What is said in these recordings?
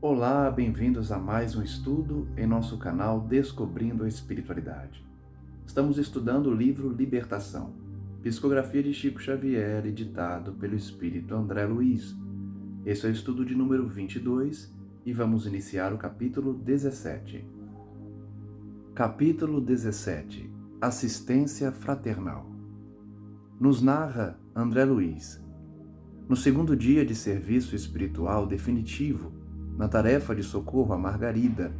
Olá, bem-vindos a mais um estudo em nosso canal Descobrindo a Espiritualidade. Estamos estudando o livro Libertação, psicografia de Chico Xavier, editado pelo Espírito André Luiz. Esse é o estudo de número 22 e vamos iniciar o capítulo 17. Capítulo 17. Assistência Fraternal. Nos narra André Luiz. No segundo dia de serviço espiritual definitivo, na tarefa de socorro a Margarida,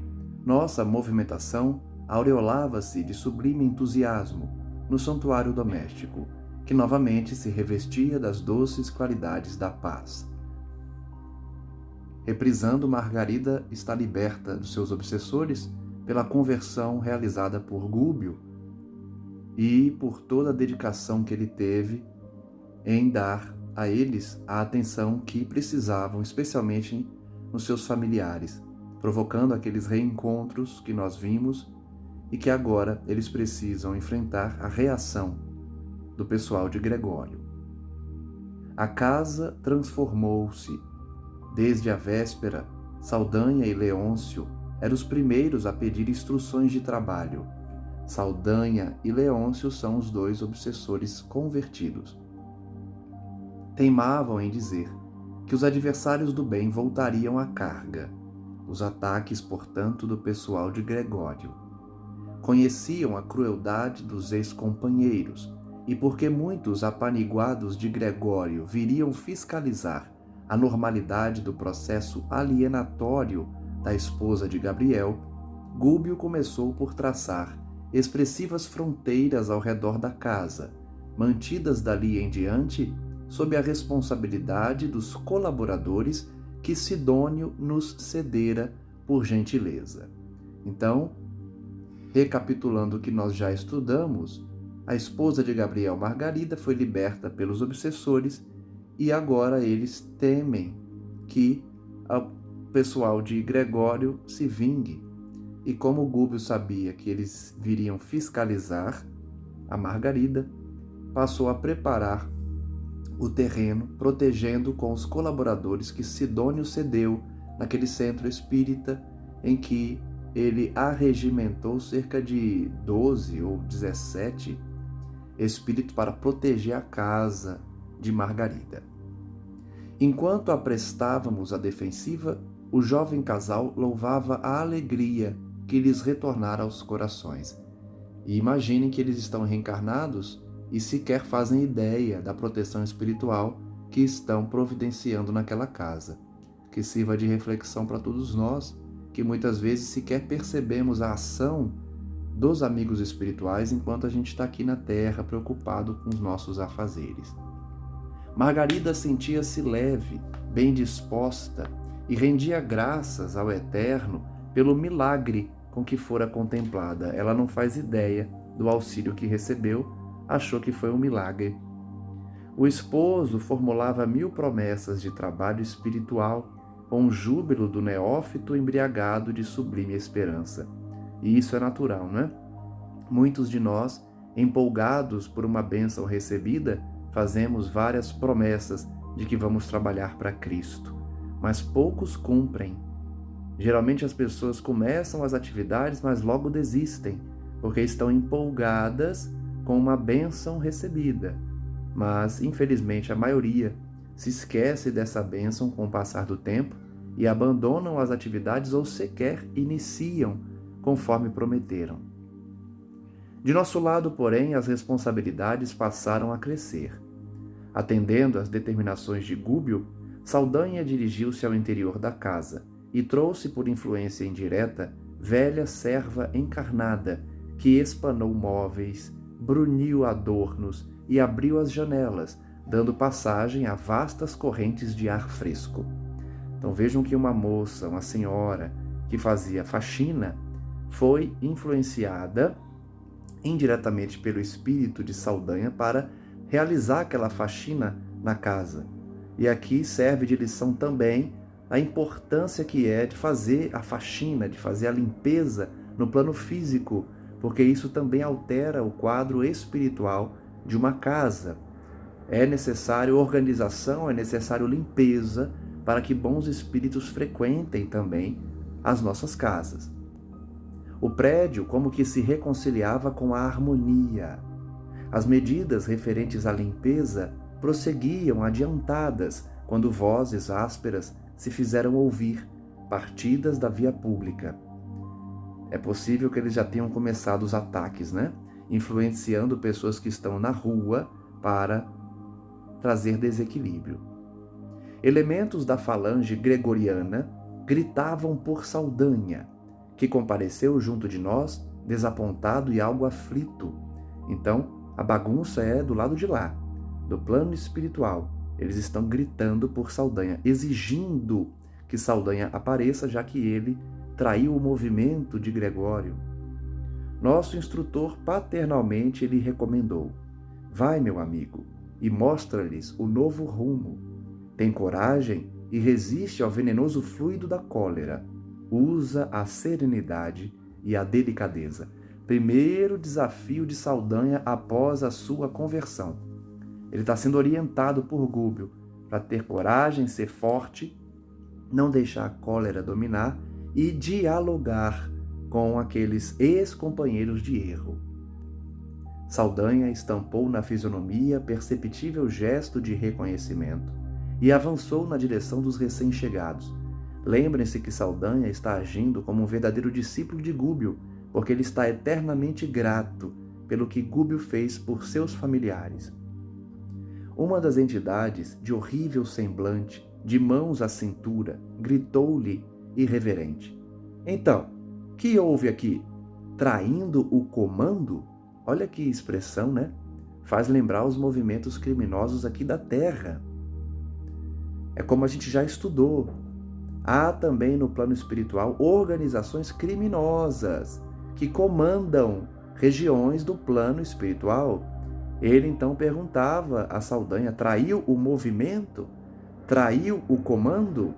nossa movimentação aureolava-se de sublime entusiasmo no santuário doméstico, que novamente se revestia das doces claridades da paz. Reprisando, Margarida está liberta dos seus obsessores pela conversão realizada por Gúbio e por toda a dedicação que ele teve em dar a eles a atenção que precisavam, especialmente nos seus familiares, provocando aqueles reencontros que nós vimos e que agora eles precisam enfrentar a reação do pessoal de Gregório. A casa transformou-se. Desde a véspera, Saldanha e Leôncio eram os primeiros a pedir instruções de trabalho. Saldanha e Leôncio são os dois obsessores convertidos. Teimavam em dizer que os adversários do bem voltariam à carga, os ataques, portanto, do pessoal de Gregório. Conheciam a crueldade dos ex-companheiros, e porque muitos apaniguados de Gregório viriam fiscalizar a normalidade do processo alienatório da esposa de Gabriel, Gúbio começou por traçar expressivas fronteiras ao redor da casa, mantidas dali em diante sob a responsabilidade dos colaboradores que Sidônio nos cedera por gentileza. Então, recapitulando o que nós já estudamos, a esposa de Gabriel, Margarida, foi liberta pelos obsessores e agora eles temem que o pessoal de Gregório se vingue. E como Gúbio sabia que eles viriam fiscalizar a Margarida, passou a preparar o terreno, protegendo com os colaboradores que Sidônio cedeu naquele centro espírita em que ele arregimentou cerca de 12 ou 17 espíritos para proteger a casa de Margarida. Enquanto aprestávamos a defensiva, o jovem casal louvava a alegria que lhes retornara aos corações. E imaginem que eles estão reencarnados e sequer fazem ideia da proteção espiritual que estão providenciando naquela casa. Que sirva de reflexão para todos nós, que muitas vezes sequer percebemos a ação dos amigos espirituais enquanto a gente está aqui na Terra preocupado com os nossos afazeres. Margarida sentia-se leve, bem disposta e rendia graças ao Eterno pelo milagre com que fora contemplada. Ela não faz ideia do auxílio que recebeu, achou que foi um milagre. O esposo formulava 1000 promessas de trabalho espiritual, com o júbilo do neófito embriagado de sublime esperança. E isso é natural, não é? Muitos de nós, empolgados por uma bênção recebida, fazemos várias promessas de que vamos trabalhar para Cristo, mas poucos cumprem. Geralmente as pessoas começam as atividades, mas logo desistem, porque estão empolgadas com uma bênção recebida, mas infelizmente a maioria se esquece dessa bênção com o passar do tempo e abandonam as atividades ou sequer iniciam conforme prometeram. De nosso lado, porém, as responsabilidades passaram a crescer. Atendendo às determinações de Gúbio, Saldanha dirigiu-se ao interior da casa e trouxe por influência indireta velha serva encarnada que espanou móveis, bruniu adornos e abriu as janelas, dando passagem a vastas correntes de ar fresco. Então vejam que uma moça, uma senhora que fazia faxina, foi influenciada indiretamente pelo espírito de Saldanha para realizar aquela faxina na casa. E aqui serve de lição também a importância que é de fazer a faxina, de fazer a limpeza no plano físico, porque isso também altera o quadro espiritual de uma casa. É necessário organização, é necessário limpeza para que bons espíritos frequentem também as nossas casas. O prédio como que se reconciliava com a harmonia. As medidas referentes à limpeza prosseguiam adiantadas quando vozes ásperas se fizeram ouvir, partidas da via pública. É possível que eles já tenham começado os ataques, né? Influenciando pessoas que estão na rua para trazer desequilíbrio. Elementos da falange gregoriana gritavam por Saldanha, que compareceu junto de nós, desapontado e algo aflito. Então, a bagunça é do lado de lá, do plano espiritual. Eles estão gritando por Saldanha, exigindo que Saldanha apareça, já que ele traiu o movimento de Gregório. Nosso instrutor paternalmente lhe recomendou: vai, meu amigo, e mostra-lhes o novo rumo. Tem coragem e resiste ao venenoso fluido da cólera. Usa a serenidade e a delicadeza. Primeiro desafio de Saldanha após a sua conversão. Ele está sendo orientado por Gúbio para ter coragem, ser forte, não deixar a cólera dominar e dialogar com aqueles ex-companheiros de erro. Saldanha estampou na fisionomia perceptível gesto de reconhecimento e avançou na direção dos recém-chegados. Lembrem-se que Saldanha está agindo como um verdadeiro discípulo de Gúbio, porque ele está eternamente grato pelo que Gúbio fez por seus familiares. Uma das entidades, de horrível semblante, de mãos à cintura, gritou-lhe irreverente: então, que houve aqui? Traindo o comando? Olha que expressão, né? Faz lembrar os movimentos criminosos aqui da Terra. É como a gente já estudou. Há também no plano espiritual organizações criminosas que comandam regiões do plano espiritual. Ele então perguntava a Saldanha: traiu o movimento? Traiu o comando?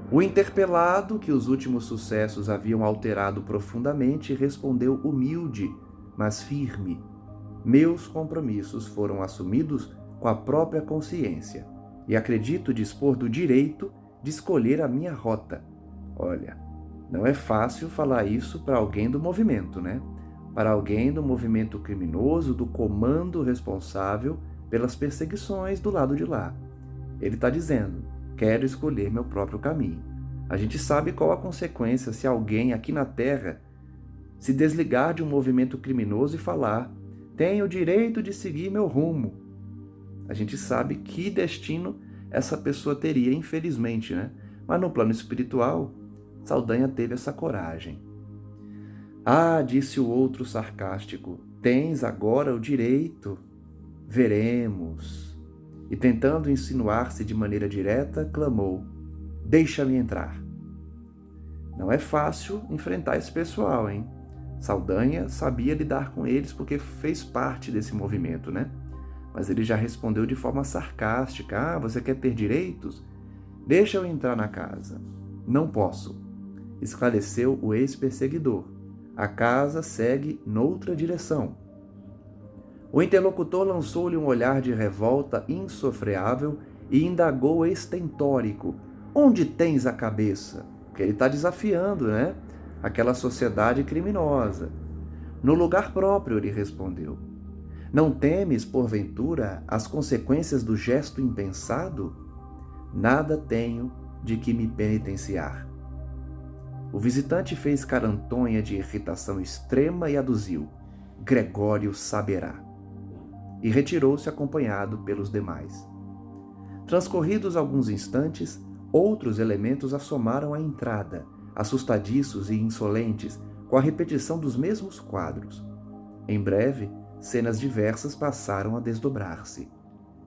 O interpelado, que os últimos sucessos haviam alterado profundamente, respondeu humilde, mas firme: meus compromissos foram assumidos com a própria consciência e acredito dispor do direito de escolher a minha rota. Olha, não é fácil falar isso para alguém do movimento, né? Para alguém do movimento criminoso, do comando responsável pelas perseguições do lado de lá. Ele está dizendo: quero escolher meu próprio caminho. A gente sabe qual a consequência se alguém aqui na Terra se desligar de um movimento criminoso e falar: tenho o direito de seguir meu rumo. A gente sabe que destino essa pessoa teria, infelizmente, né? Mas no plano espiritual, Saldanha teve essa coragem. Ah, disse o outro sarcástico, tens agora o direito? Veremos. E tentando insinuar-se de maneira direta, clamou: deixa-me entrar. Não é fácil enfrentar esse pessoal, hein? Saldanha sabia lidar com eles porque fez parte desse movimento, né? Mas ele já respondeu de forma sarcástica: ah, você quer ter direitos? Deixa eu entrar na casa. Não posso, esclareceu o ex-perseguidor. A casa segue noutra direção. O interlocutor lançou-lhe um olhar de revolta insofreável e indagou estentórico: onde tens a cabeça? Porque ele está desafiando, né? Aquela sociedade criminosa. No lugar próprio, ele respondeu. Não temes, porventura, as consequências do gesto impensado? Nada tenho de que me penitenciar. O visitante fez carantonha de irritação extrema e aduziu: Gregório saberá. E retirou-se acompanhado pelos demais. Transcorridos alguns instantes, outros elementos assomaram à entrada, assustadiços e insolentes, com a repetição dos mesmos quadros. Em breve, cenas diversas passaram a desdobrar-se.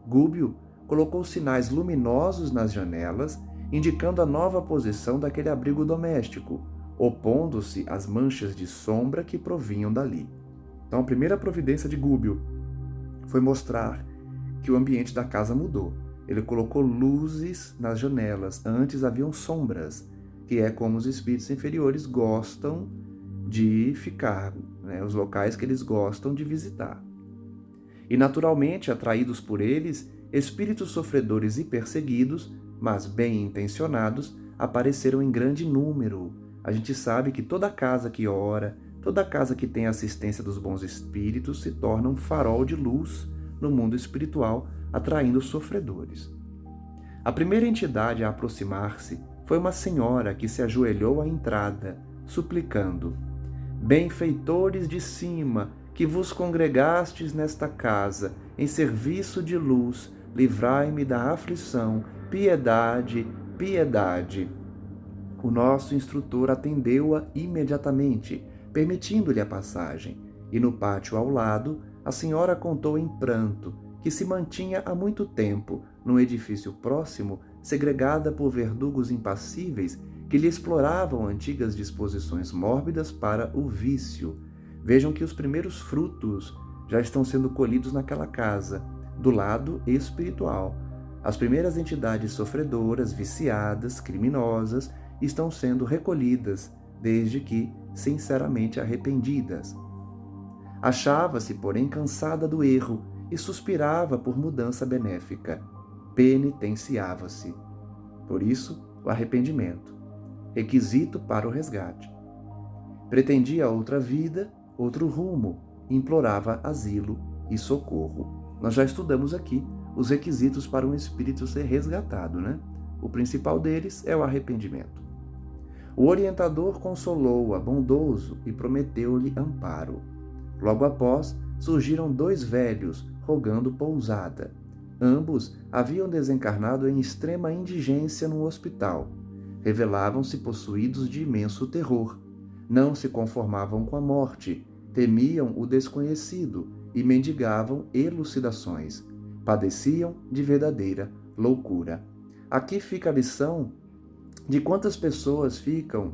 Gúbio colocou sinais luminosos nas janelas, indicando a nova posição daquele abrigo doméstico, opondo-se às manchas de sombra que provinham dali. Então, a primeira providência de Gúbio foi mostrar que o ambiente da casa mudou. Ele colocou luzes nas janelas. Antes haviam sombras, que é como os espíritos inferiores gostam de ficar, né? Os locais que eles gostam de visitar. E, naturalmente, atraídos por eles, espíritos sofredores e perseguidos mas bem intencionados, apareceram em grande número. A gente sabe que toda casa que ora, toda casa que tem a assistência dos bons espíritos se torna um farol de luz no mundo espiritual, atraindo sofredores. A primeira entidade a aproximar-se foi uma senhora que se ajoelhou à entrada, suplicando: benfeitores de cima, que vos congregastes nesta casa, em serviço de luz, livrai-me da aflição, piedade, piedade. O nosso instrutor atendeu-a imediatamente, permitindo-lhe a passagem, e no pátio ao lado, a senhora contou em pranto que se mantinha há muito tempo, num edifício próximo, segregada por verdugos impassíveis que lhe exploravam antigas disposições mórbidas para o vício. Vejam que os primeiros frutos já estão sendo colhidos naquela casa, do lado espiritual. As primeiras entidades sofredoras, viciadas, criminosas, estão sendo recolhidas, desde que sinceramente arrependidas. Achava-se, porém, cansada do erro e suspirava por mudança benéfica. Penitenciava-se. Por isso, o arrependimento, requisito para o resgate. Pretendia outra vida, outro rumo, implorava asilo e socorro. Nós já estudamos aqui os requisitos para um espírito ser resgatado, né? O principal deles é o arrependimento. O orientador consolou-a, bondoso, e prometeu-lhe amparo. Logo após, surgiram 2 velhos, rogando pousada. Ambos haviam desencarnado em extrema indigência no hospital. Revelavam-se possuídos de imenso terror. Não se conformavam com a morte, temiam o desconhecido e mendigavam elucidações. Padeciam de verdadeira loucura. Aqui fica a lição de quantas pessoas ficam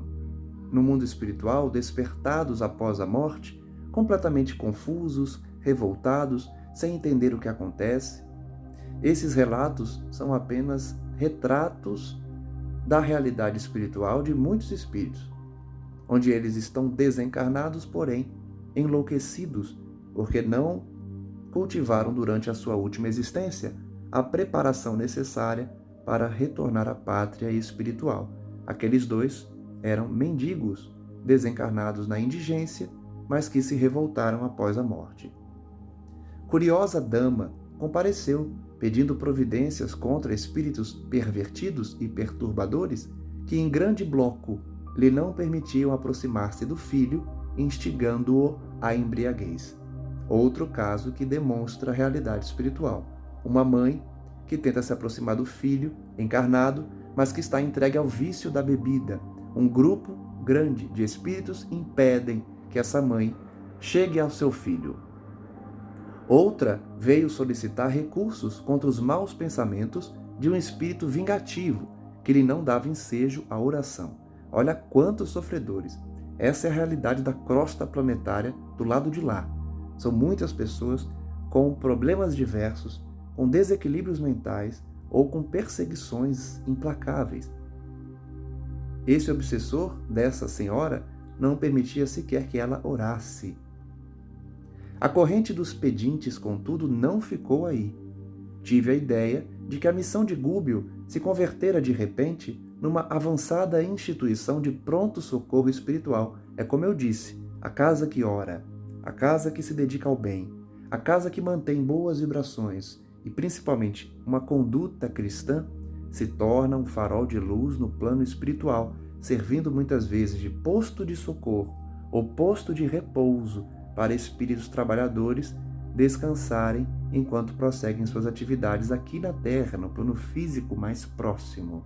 no mundo espiritual despertados após a morte, completamente confusos, revoltados, sem entender o que acontece. Esses relatos são apenas retratos da realidade espiritual de muitos espíritos, onde eles estão desencarnados, porém enlouquecidos, porque não cultivaram durante a sua última existência a preparação necessária para retornar à pátria espiritual. Aqueles 2 eram mendigos, desencarnados na indigência, mas que se revoltaram após a morte. Curiosa dama compareceu, pedindo providências contra espíritos pervertidos e perturbadores que, em grande bloco, lhe não permitiam aproximar-se do filho, instigando-o à embriaguez. Outro caso que demonstra a realidade espiritual. Uma mãe que tenta se aproximar do filho encarnado, mas que está entregue ao vício da bebida. Um grupo grande de espíritos impedem que essa mãe chegue ao seu filho. Outra veio solicitar recursos contra os maus pensamentos de um espírito vingativo que lhe não dava ensejo à oração. Olha quantos sofredores! Essa é a realidade da crosta planetária do lado de lá. São muitas pessoas com problemas diversos, com desequilíbrios mentais ou com perseguições implacáveis. Esse obsessor dessa senhora não permitia sequer que ela orasse. A corrente dos pedintes, contudo, não ficou aí. Tive a ideia de que a missão de Gúbio se convertera de repente numa avançada instituição de pronto socorro espiritual. É como eu disse, a casa que ora, a casa que se dedica ao bem, a casa que mantém boas vibrações e principalmente uma conduta cristã, se torna um farol de luz no plano espiritual, servindo muitas vezes de posto de socorro ou posto de repouso para espíritos trabalhadores descansarem enquanto prosseguem suas atividades aqui na Terra, no plano físico mais próximo.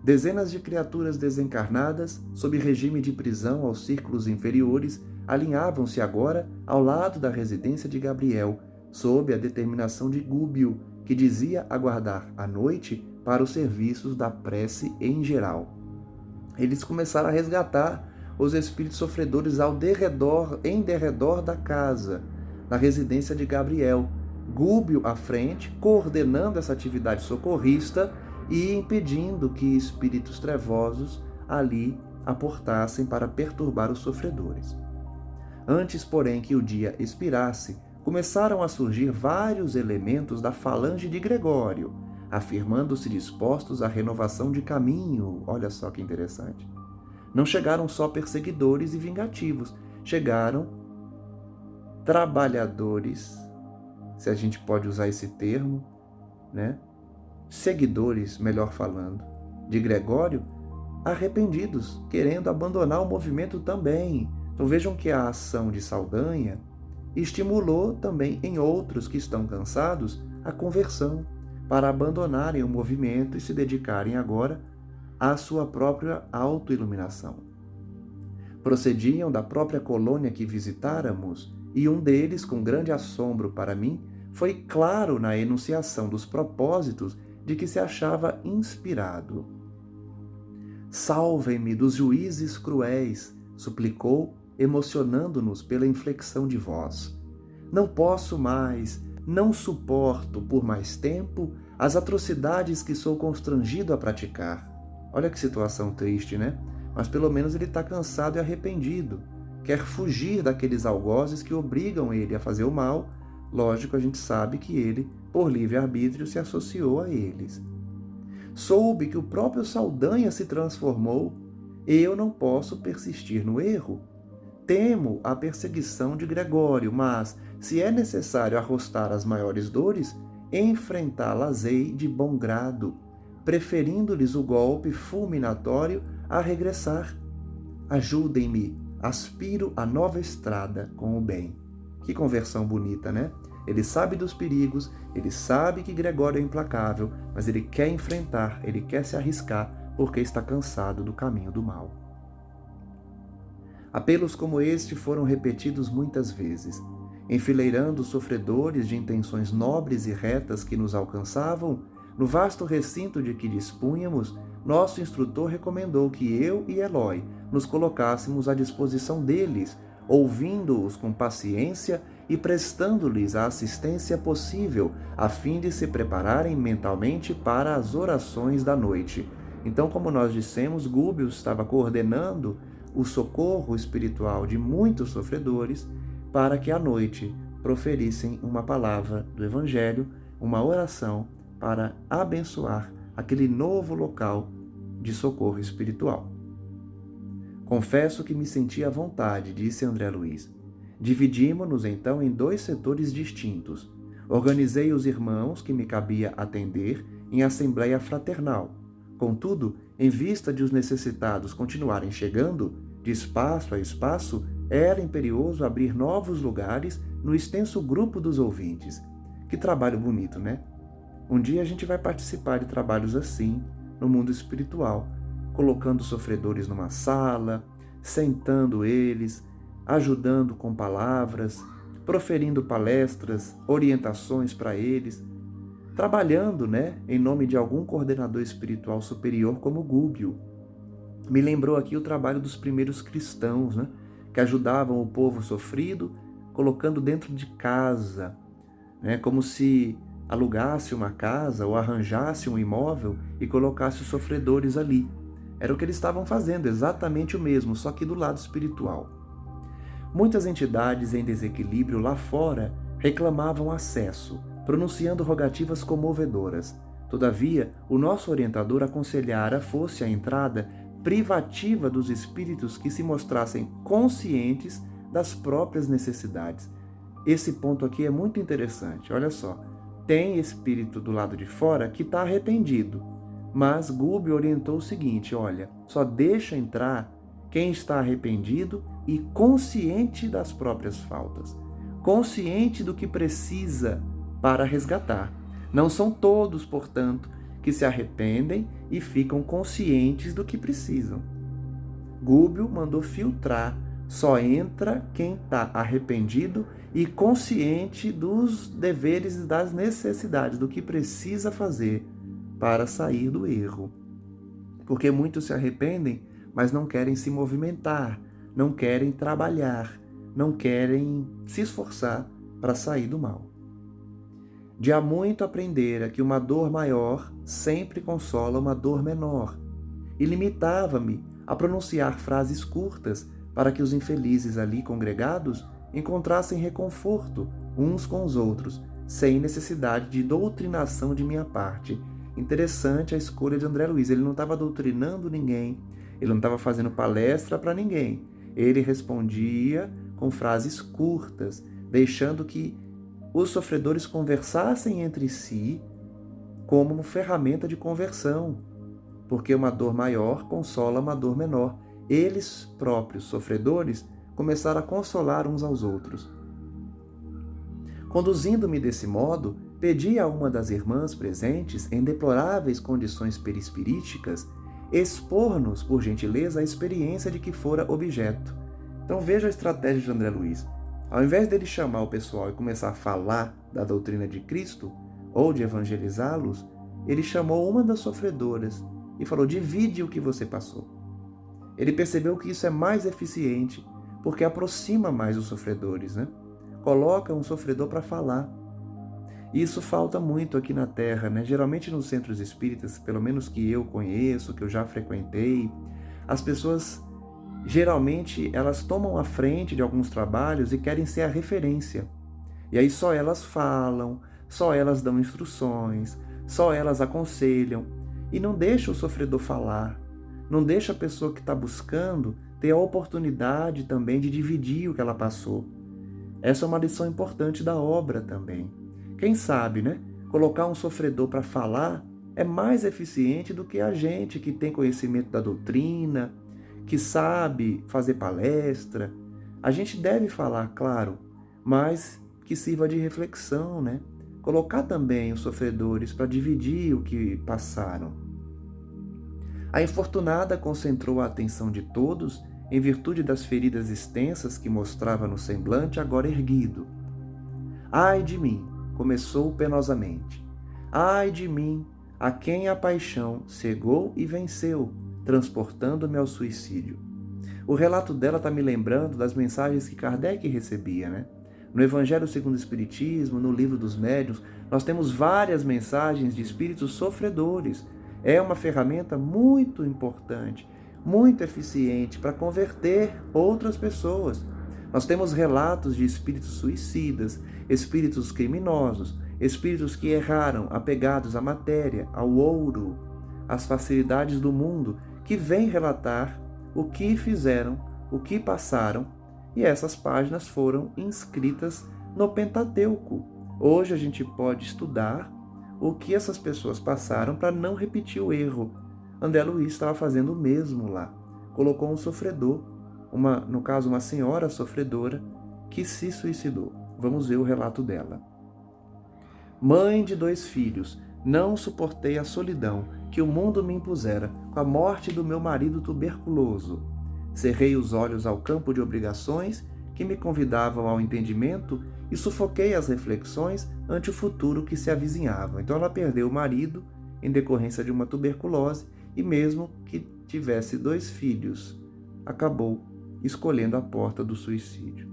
Dezenas de criaturas desencarnadas, sob regime de prisão aos círculos inferiores, alinhavam-se agora ao lado da residência de Gabriel, sob a determinação de Gúbio, que dizia aguardar a noite para os serviços da prece em geral. Eles começaram a resgatar os espíritos sofredores em derredor da casa, na residência de Gabriel. Gúbio à frente, coordenando essa atividade socorrista e impedindo que espíritos trevosos ali aportassem para perturbar os sofredores. Antes, porém, que o dia expirasse, começaram a surgir vários elementos da falange de Gregório, afirmando-se dispostos à renovação de caminho. Olha só que interessante. Não chegaram só perseguidores e vingativos, chegaram trabalhadores, se a gente pode usar esse termo, né? Seguidores, melhor falando, de Gregório, arrependidos, querendo abandonar o movimento também. Então vejam que a ação de Saldanha estimulou também em outros que estão cansados a conversão, para abandonarem o movimento e se dedicarem agora à sua própria autoiluminação. Procediam da própria colônia que visitáramos, e um deles, com grande assombro para mim, foi claro na enunciação dos propósitos de que se achava inspirado. Salvem-me dos juízes cruéis, suplicou, emocionando-nos pela inflexão de voz. Não posso mais, não suporto por mais tempo as atrocidades que sou constrangido a praticar. Olha que situação triste, né? Mas pelo menos ele está cansado e arrependido. Quer fugir daqueles algozes que obrigam ele a fazer o mal. Lógico, a gente sabe que ele, por livre-arbítrio, se associou a eles. Soube que o próprio Saldanha se transformou. Eu não posso persistir no erro. Temo a perseguição de Gregório, mas, se é necessário arrostar as maiores dores, enfrentá-las-ei de bom grado, preferindo-lhes o golpe fulminatório a regressar. Ajudem-me, aspiro a nova estrada com o bem. Que conversão bonita, né? Ele sabe dos perigos, ele sabe que Gregório é implacável, mas ele quer enfrentar, ele quer se arriscar, porque está cansado do caminho do mal. Apelos como este foram repetidos muitas vezes, enfileirando os sofredores de intenções nobres e retas que nos alcançavam. No vasto recinto de que dispunhamos, nosso instrutor recomendou que eu e Eloy nos colocássemos à disposição deles, ouvindo-os com paciência e prestando-lhes a assistência possível, a fim de se prepararem mentalmente para as orações da noite. Então, como nós dissemos, Gúbio estava coordenando o socorro espiritual de muitos sofredores para que à noite proferissem uma palavra do Evangelho, uma oração para abençoar aquele novo local de socorro espiritual. Confesso que me senti à vontade, disse André Luiz. Dividimos-nos então em 2 setores distintos. Organizei os irmãos que me cabia atender em assembleia fraternal. Contudo, em vista de os necessitados continuarem chegando, de espaço a espaço, era imperioso abrir novos lugares no extenso grupo dos ouvintes. Que trabalho bonito, né? Um dia a gente vai participar de trabalhos assim, no mundo espiritual, colocando sofredores numa sala, sentando eles, ajudando com palavras, proferindo palestras, orientações para eles, trabalhando, em nome de algum coordenador espiritual superior como Gúbio. Me lembrou aqui o trabalho dos primeiros cristãos, que ajudavam o povo sofrido, colocando dentro de casa, como se alugasse uma casa ou arranjasse um imóvel e colocasse os sofredores ali. Era o que eles estavam fazendo, exatamente o mesmo, só que do lado espiritual. Muitas entidades em desequilíbrio lá fora reclamavam acesso, pronunciando rogativas comovedoras. Todavia, o nosso orientador aconselhara fosse a entrada privativa dos espíritos que se mostrassem conscientes das próprias necessidades. Esse ponto aqui é muito interessante, olha só. Tem espírito do lado de fora que está arrependido, mas Gúbio orientou o seguinte, olha, só deixa entrar quem está arrependido e consciente das próprias faltas, consciente do que precisa para resgatar. Não são todos, portanto, que se arrependem e ficam conscientes do que precisam. Gúbio mandou filtrar, só entra quem está arrependido e consciente dos deveres e das necessidades, do que precisa fazer para sair do erro. Porque muitos se arrependem, mas não querem se movimentar, não querem trabalhar, não querem se esforçar para sair do mal. De há muito aprendera que uma dor maior sempre consola uma dor menor, e limitava-me a pronunciar frases curtas para que os infelizes ali congregados encontrassem reconforto uns com os outros, sem necessidade de doutrinação de minha parte, Interessante a escolha de André Luiz. Ele não estava doutrinando ninguém, ele não estava fazendo palestra para ninguém. Ele respondia com frases curtas, deixando que os sofredores conversassem entre si como uma ferramenta de conversão, porque uma dor maior consola uma dor menor. Eles próprios, sofredores, começaram a consolar uns aos outros. Conduzindo-me desse modo, pedi a uma das irmãs presentes, em deploráveis condições perispiríticas, expor-nos, por gentileza, a experiência de que fora objeto. Então veja a estratégia de André Luiz. Ao invés dele chamar o pessoal e começar a falar da doutrina de Cristo, ou de evangelizá-los, ele chamou uma das sofredoras e falou: divide o que você passou. Ele percebeu que isso é mais eficiente, porque aproxima mais os sofredores, né? Coloca um sofredor para falar. E isso falta muito aqui na Terra, né? Geralmente nos centros espíritas, pelo menos que eu conheço, que eu já frequentei, as pessoas, geralmente, elas tomam a frente de alguns trabalhos e querem ser a referência. E aí só elas falam, só elas dão instruções, só elas aconselham. E não deixa o sofredor falar, não deixa a pessoa que está buscando ter a oportunidade também de dividir o que ela passou. Essa é uma lição importante da obra também. Quem sabe, né? Colocar um sofredor para falar é mais eficiente do que a gente que tem conhecimento da doutrina, que sabe fazer palestra. A gente deve falar, claro, mas que sirva de reflexão, né? Colocar também os sofredores para dividir o que passaram. A infortunada concentrou a atenção de todos em virtude das feridas extensas que mostrava no semblante agora erguido. Ai de mim, começou penosamente. Ai de mim, a quem a paixão cegou e venceu, transportando-me ao suicídio. O relato dela está me lembrando das mensagens que Kardec recebia, né? No Evangelho segundo o Espiritismo, no Livro dos Médiuns, nós temos várias mensagens de espíritos sofredores. É uma ferramenta muito importante, muito eficiente para converter outras pessoas. Nós temos relatos de espíritos suicidas, espíritos criminosos, espíritos que erraram, apegados à matéria, ao ouro, às facilidades do mundo, que vêm relatar o que fizeram, o que passaram, e essas páginas foram inscritas no Pentateuco. Hoje a gente pode estudar o que essas pessoas passaram para não repetir o erro. André Luiz estava fazendo o mesmo lá. Colocou um sofredor, no caso uma senhora sofredora, que se suicidou. Vamos ver o relato dela. Mãe de 2 filhos, não suportei a solidão que o mundo me impusera com a morte do meu marido tuberculoso. Cerrei os olhos ao campo de obrigações que me convidavam ao entendimento e sufoquei as reflexões ante o futuro que se avizinhava. Então ela perdeu o marido em decorrência de uma tuberculose e mesmo que tivesse 2 filhos, acabou escolhendo a porta do suicídio.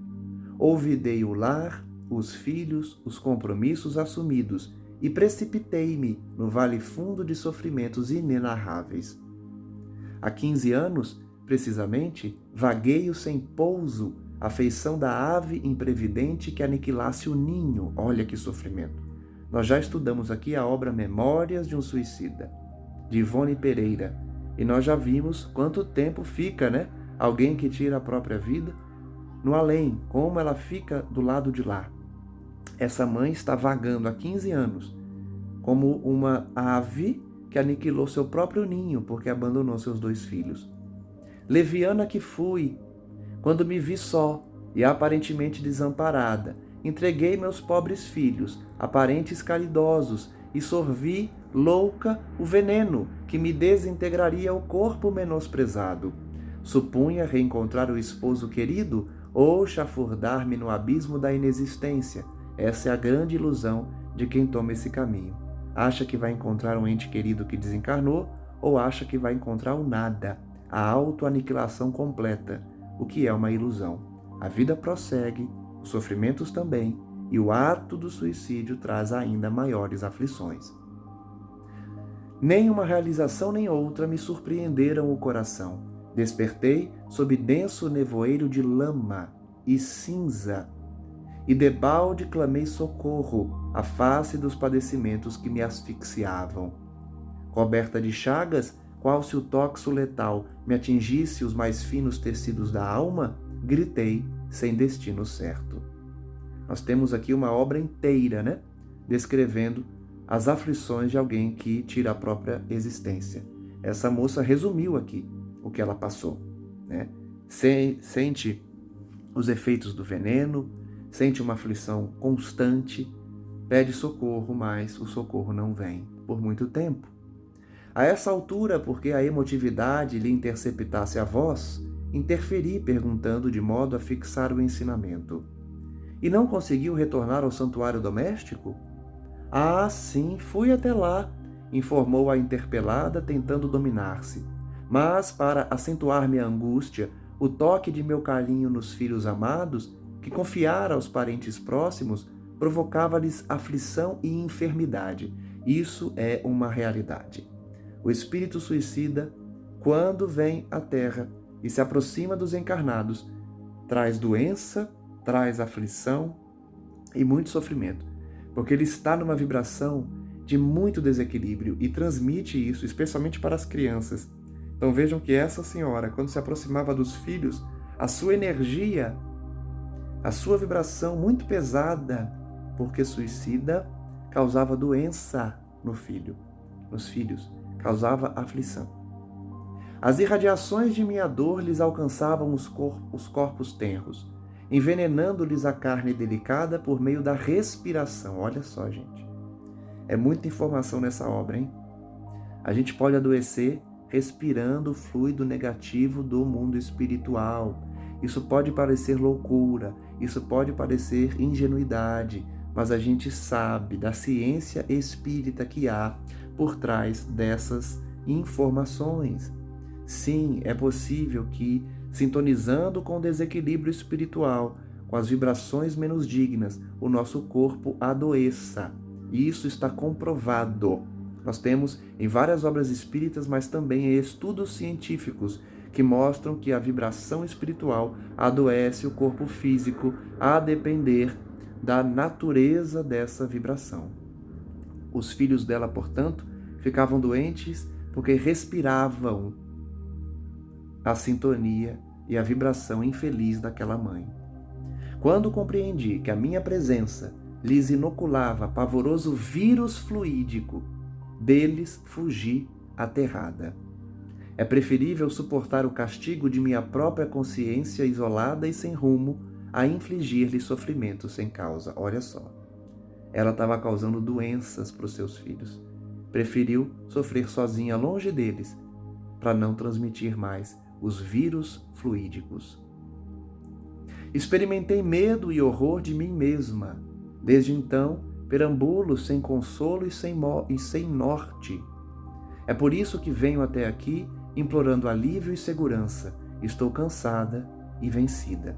Olvidei o lar, os filhos, os compromissos assumidos e precipitei-me no vale fundo de sofrimentos inenarráveis. Há 15 anos, precisamente, vagueio sem pouso, a feição da ave imprevidente que aniquilasse o ninho. Olha que sofrimento. Nós já estudamos aqui a obra Memórias de um Suicida, de Ivone Pereira, e nós já vimos quanto tempo fica, né? Alguém que tira a própria vida no além, como ela fica do lado de lá. Essa mãe está vagando há 15 anos, como uma ave que aniquilou seu próprio ninho porque abandonou seus 2 filhos. Leviana que fui, quando me vi só e aparentemente desamparada, entreguei meus pobres filhos, aparentes caridosos, e sorvi, louca, o veneno que me desintegraria o corpo menosprezado. Supunha reencontrar o esposo querido ou chafurdar-me no abismo da inexistência. Essa é a grande ilusão de quem toma esse caminho. Acha que vai encontrar um ente querido que desencarnou ou acha que vai encontrar o nada, a autoaniquilação completa, o que é uma ilusão. A vida prossegue, os sofrimentos também, e o ato do suicídio traz ainda maiores aflições. Nem uma realização nem outra me surpreenderam o coração. Despertei sob denso nevoeiro de lama e cinza, e debalde clamei socorro à face dos padecimentos que me asfixiavam. Coberta de chagas, qual se o toxo letal me atingisse os mais finos tecidos da alma, gritei sem destino certo. Nós temos aqui uma obra inteira, né? Descrevendo as aflições de alguém que tira a própria existência. Essa moça resumiu aqui o que ela passou, né? Sente os efeitos do veneno, sente uma aflição constante, pede socorro, mas o socorro não vem por muito tempo. A essa altura, porque a emotividade lhe interceptasse a voz, interferi perguntando de modo a fixar o ensinamento. E não conseguiu retornar ao santuário doméstico? Ah, sim, fui até lá, informou a interpelada, tentando dominar-se. Mas, para acentuar minha angústia, o toque de meu carinho nos filhos amados, que confiara aos parentes próximos, provocava-lhes aflição e enfermidade. Isso é uma realidade. O espírito suicida, quando vem à Terra e se aproxima dos encarnados, traz doença, traz aflição e muito sofrimento, porque ele está numa vibração de muito desequilíbrio e transmite isso, especialmente para as crianças. Então vejam que essa senhora, quando se aproximava dos filhos, a sua energia, a sua vibração muito pesada, porque suicida, causava doença nos filhos, causava aflição. As irradiações de minha dor lhes alcançavam os corpos tenros, envenenando-lhes a carne delicada por meio da respiração. Olha só, gente. É muita informação nessa obra, hein? A gente pode adoecer respirando o fluido negativo do mundo espiritual. Isso pode parecer loucura, isso pode parecer ingenuidade, mas a gente sabe da ciência espírita que há por trás dessas informações. Sim, é possível que, sintonizando com o desequilíbrio espiritual, com as vibrações menos dignas, o nosso corpo adoeça. E isso está comprovado. Nós temos em várias obras espíritas, mas também em estudos científicos que mostram que a vibração espiritual adoece o corpo físico a depender da natureza dessa vibração. Os filhos dela, portanto, ficavam doentes porque respiravam a sintonia e a vibração infeliz daquela mãe. Quando compreendi que a minha presença lhes inoculava pavoroso vírus fluídico, deles fugi aterrada. É preferível suportar o castigo de minha própria consciência isolada e sem rumo a infligir-lhe sofrimento sem causa. Olha só, ela estava causando doenças para os seus filhos. Preferiu sofrer sozinha longe deles para não transmitir mais os vírus fluídicos. Experimentei medo e horror de mim mesma. Desde então, perambulo sem consolo e sem norte. É por isso que venho até aqui implorando alívio e segurança. Estou cansada e vencida.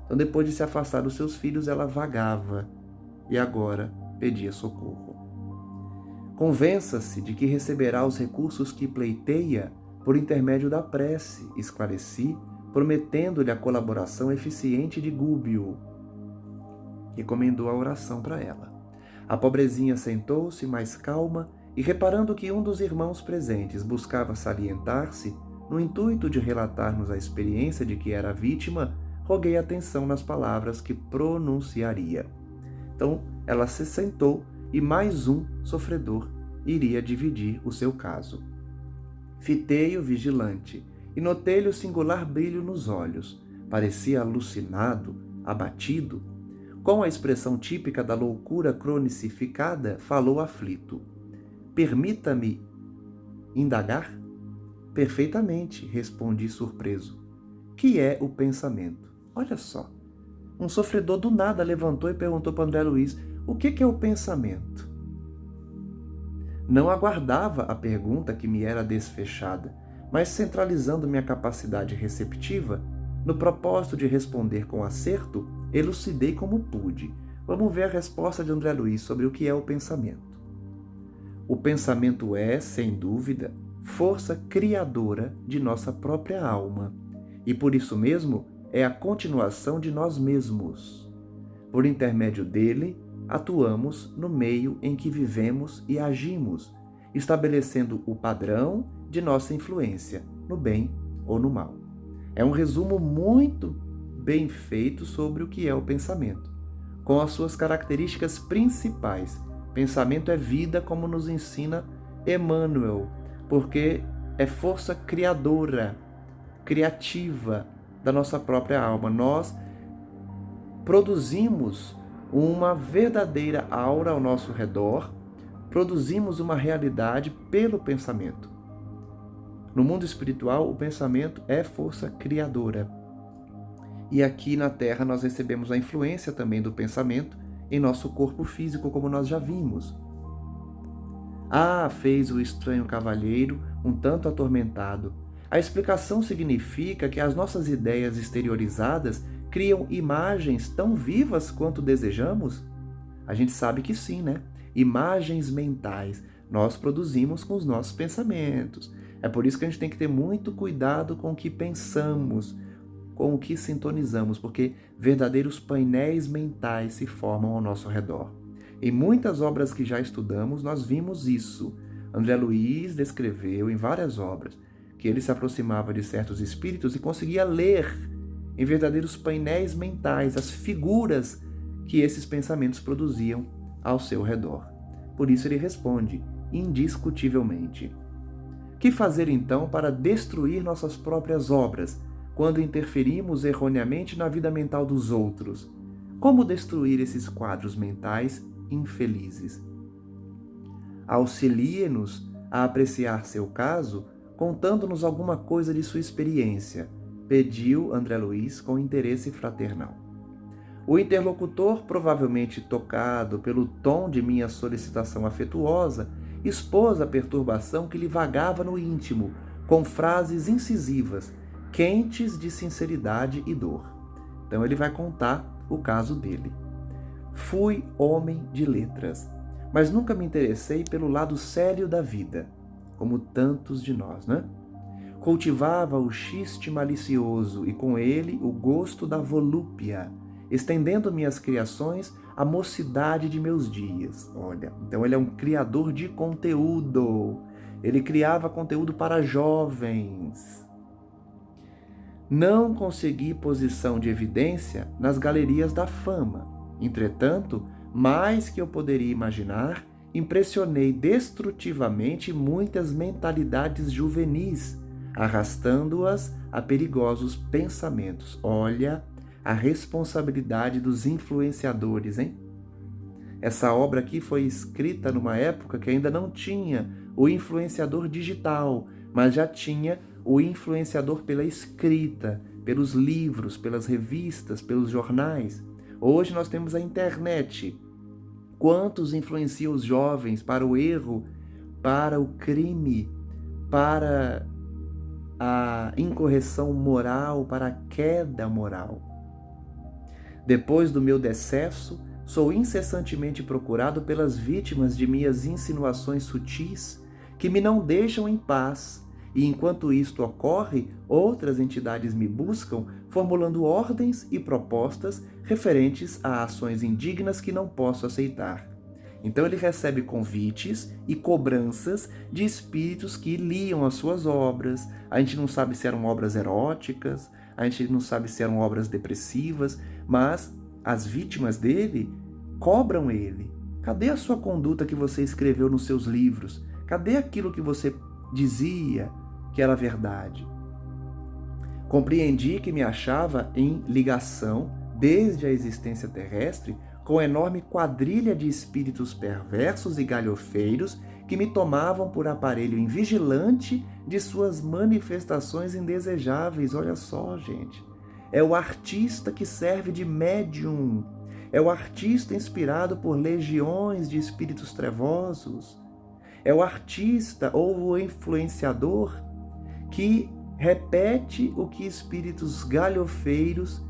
Então, depois de se afastar dos seus filhos, ela vagava e agora pedia socorro. Convença-se de que receberá os recursos que pleiteia por intermédio da prece, esclareci, prometendo-lhe a colaboração eficiente de Gúbio. Recomendou a oração para ela. A pobrezinha sentou-se mais calma e, reparando que um dos irmãos presentes buscava salientar-se, no intuito de relatar-nos a experiência de que era vítima, roguei atenção nas palavras que pronunciaria. Então, ela se sentou e mais um sofredor iria dividir o seu caso. Fitei-o vigilante e notei-lhe o singular brilho nos olhos. Parecia alucinado, abatido. Com a expressão típica da loucura cronicificada, falou aflito. Permita-me indagar? Perfeitamente, respondi surpreso. Que é o pensamento? Olha só. Um sofredor do nada levantou e perguntou para André Luiz, o que é o pensamento? Não aguardava a pergunta que me era desfechada, mas centralizando minha capacidade receptiva, no propósito de responder com acerto, elucidei como pude. Vamos ver a resposta de André Luiz sobre o que é o pensamento. O pensamento é, sem dúvida, força criadora de nossa própria alma, e por isso mesmo é a continuação de nós mesmos. Por intermédio dele, atuamos no meio em que vivemos e agimos, estabelecendo o padrão de nossa influência, no bem ou no mal. É um resumo muito bem feito sobre o que é o pensamento, com as suas características principais. Pensamento é vida, como nos ensina Emmanuel, porque é força criadora, criativa da nossa própria alma. Nós produzimos uma verdadeira aura ao nosso redor, produzimos uma realidade pelo pensamento. No mundo espiritual, o pensamento é força criadora. E aqui na Terra nós recebemos a influência também do pensamento em nosso corpo físico, como nós já vimos. Fez o estranho cavalheiro um tanto atormentado. A explicação significa que as nossas ideias exteriorizadas criam imagens tão vivas quanto desejamos? A gente sabe que sim, né? Imagens mentais nós produzimos com os nossos pensamentos. É por isso que a gente tem que ter muito cuidado com o que pensamos, com o que sintonizamos, porque verdadeiros painéis mentais se formam ao nosso redor. Em muitas obras que já estudamos, nós vimos isso. André Luiz descreveu em várias obras que ele se aproximava de certos espíritos e conseguia ler em verdadeiros painéis mentais as figuras que esses pensamentos produziam ao seu redor. Por isso ele responde, indiscutivelmente: que fazer então para destruir nossas próprias obras, quando interferimos erroneamente na vida mental dos outros? Como destruir esses quadros mentais infelizes? Auxilie-nos a apreciar seu caso, contando-nos alguma coisa de sua experiência, pediu André Luiz com interesse fraternal. O interlocutor, provavelmente tocado pelo tom de minha solicitação afetuosa, expôs a perturbação que lhe vagava no íntimo, com frases incisivas, quentes de sinceridade e dor. Então ele vai contar o caso dele. Fui homem de letras, mas nunca me interessei pelo lado sério da vida, como tantos de nós, né? Cultivava o xiste malicioso e com ele o gosto da volúpia, estendendo minhas criações à mocidade de meus dias. Olha, então ele é um criador de conteúdo. Ele criava conteúdo para jovens. Não consegui posição de evidência nas galerias da fama. Entretanto, mais que eu poderia imaginar, impressionei destrutivamente muitas mentalidades juvenis, arrastando-as a perigosos pensamentos. Olha a responsabilidade dos influenciadores, hein? Essa obra aqui foi escrita numa época que ainda não tinha o influenciador digital, mas já tinha o influenciador pela escrita, pelos livros, pelas revistas, pelos jornais. Hoje nós temos a internet. Quantos influenciam os jovens para o erro, para o crime, para a incorreção moral, para a queda moral? Depois do meu decesso, sou incessantemente procurado pelas vítimas de minhas insinuações sutis, que me não deixam em paz, e enquanto isto ocorre, outras entidades me buscam, formulando ordens e propostas referentes a ações indignas que não posso aceitar. Então ele recebe convites e cobranças de espíritos que liam as suas obras. A gente não sabe se eram obras eróticas, a gente não sabe se eram obras depressivas, mas as vítimas dele cobram ele. Cadê a sua conduta que você escreveu nos seus livros? Cadê aquilo que você dizia que era verdade? Compreendi que me achava em ligação, desde a existência terrestre, com enorme quadrilha de espíritos perversos e galhofeiros que me tomavam por aparelho invigilante de suas manifestações indesejáveis. Olha só, gente. É o artista que serve de médium. É o artista inspirado por legiões de espíritos trevosos. É o artista ou o influenciador que repete o que espíritos galhofeiros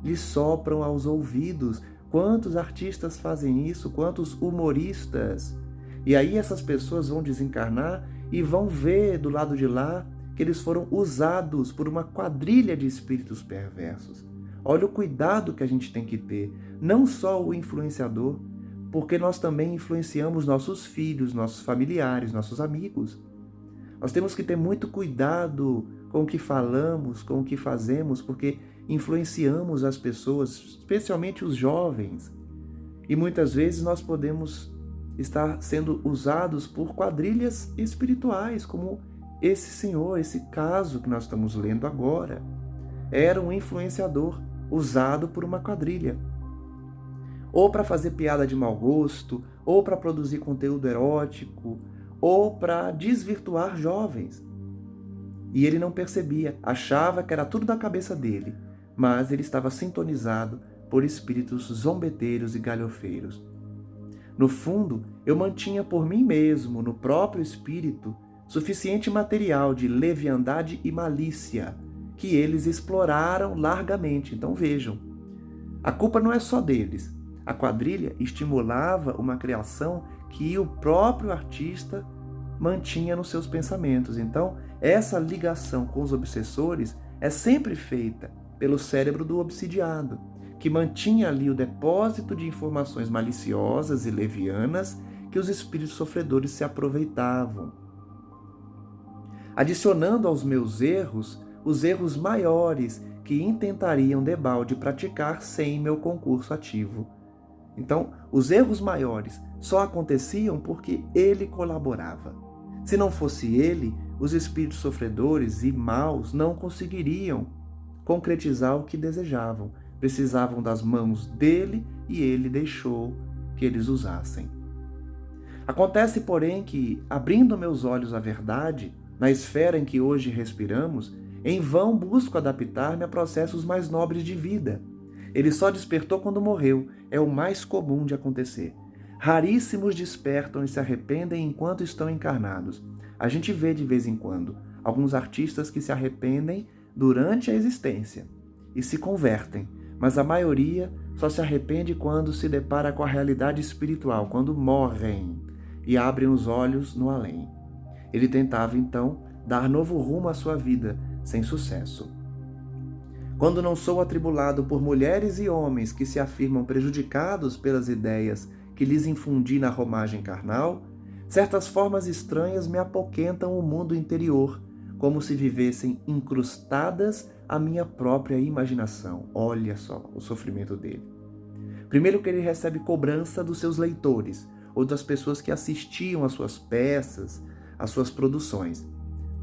lhe sopram aos ouvidos. Quantos artistas fazem isso? Quantos humoristas? E aí essas pessoas vão desencarnar e vão ver do lado de lá que eles foram usados por uma quadrilha de espíritos perversos. Olha o cuidado que a gente tem que ter. Não só o influenciador, porque nós também influenciamos nossos filhos, nossos familiares, nossos amigos. Nós temos que ter muito cuidado com o que falamos, com o que fazemos, porque influenciamos as pessoas, especialmente os jovens. E muitas vezes nós podemos estar sendo usados por quadrilhas espirituais, como esse senhor, esse caso que nós estamos lendo agora. Era um influenciador usado por uma quadrilha. Ou para fazer piada de mau gosto, ou para produzir conteúdo erótico, ou para desvirtuar jovens. E ele não percebia, achava que era tudo da cabeça dele, mas ele estava sintonizado por espíritos zombeteiros e galhofeiros. No fundo, eu mantinha por mim mesmo, no próprio espírito, suficiente material de leviandade e malícia, que eles exploraram largamente. Então vejam, a culpa não é só deles. A quadrilha estimulava uma criação que o próprio artista mantinha nos seus pensamentos. Então, essa ligação com os obsessores é sempre feita pelo cérebro do obsidiado, que mantinha ali o depósito de informações maliciosas e levianas que os espíritos sofredores se aproveitavam. Adicionando aos meus erros, os erros maiores que intentariam debalde praticar sem meu concurso ativo. Então, os erros maiores só aconteciam porque ele colaborava. Se não fosse ele, os espíritos sofredores e maus não conseguiriam concretizar o que desejavam. Precisavam das mãos dele e ele deixou que eles usassem. Acontece, porém, que, abrindo meus olhos à verdade, na esfera em que hoje respiramos, em vão busco adaptar-me a processos mais nobres de vida. Ele só despertou quando morreu, é o mais comum de acontecer. Raríssimos despertam e se arrependem enquanto estão encarnados. A gente vê de vez em quando alguns artistas que se arrependem durante a existência e se convertem, mas a maioria só se arrepende quando se depara com a realidade espiritual, quando morrem e abrem os olhos no além. Ele tentava, então, dar novo rumo à sua vida, sem sucesso. Quando não sou atribulado por mulheres e homens que se afirmam prejudicados pelas ideias que lhes infundi na romagem carnal, certas formas estranhas me apoquentam o mundo interior, como se vivessem incrustadas à minha própria imaginação. Olha só o sofrimento dele. Primeiro que ele recebe cobrança dos seus leitores, ou das pessoas que assistiam às suas peças, às suas produções.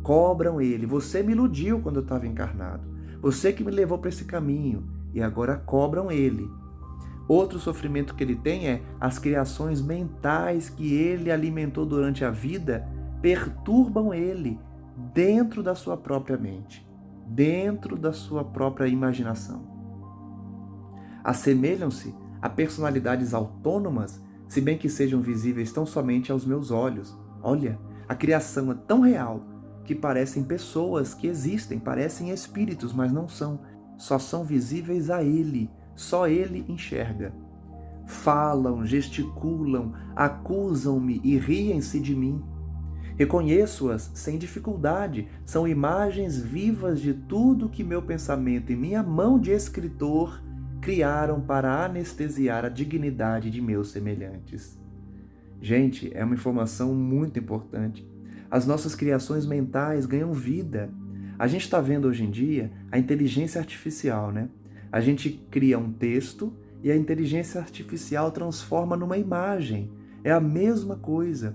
Cobram ele. Você me iludiu quando eu estava encarnado. Você que me levou para esse caminho. E agora cobram ele. Outro sofrimento que ele tem é as criações mentais que ele alimentou durante a vida perturbam ele dentro da sua própria mente, dentro da sua própria imaginação. Assemelham-se a personalidades autônomas, se bem que sejam visíveis tão somente aos meus olhos. Olha, a criação é tão real que parecem pessoas que existem, parecem espíritos, mas não são. Só são visíveis a ele, só ele enxerga. Falam, gesticulam, acusam-me e riem-se de mim. Reconheço-as sem dificuldade, são imagens vivas de tudo que meu pensamento e minha mão de escritor criaram para anestesiar a dignidade de meus semelhantes. Gente, é uma informação muito importante. As nossas criações mentais ganham vida. A gente está vendo hoje em dia a inteligência artificial, né? A gente cria um texto e a inteligência artificial transforma numa imagem. É a mesma coisa.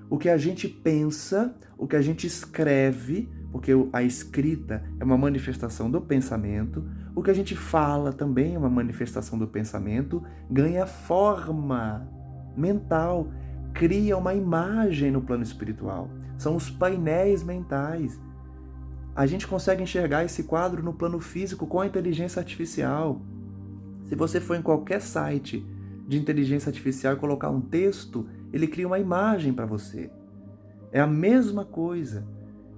O que a gente pensa, o que a gente escreve, porque a escrita é uma manifestação do pensamento, o que a gente fala também é uma manifestação do pensamento, ganha forma mental, cria uma imagem no plano espiritual. São os painéis mentais. A gente consegue enxergar esse quadro no plano físico com a inteligência artificial. Se você for em qualquer site de inteligência artificial e colocar um texto, ele cria uma imagem para você. É a mesma coisa.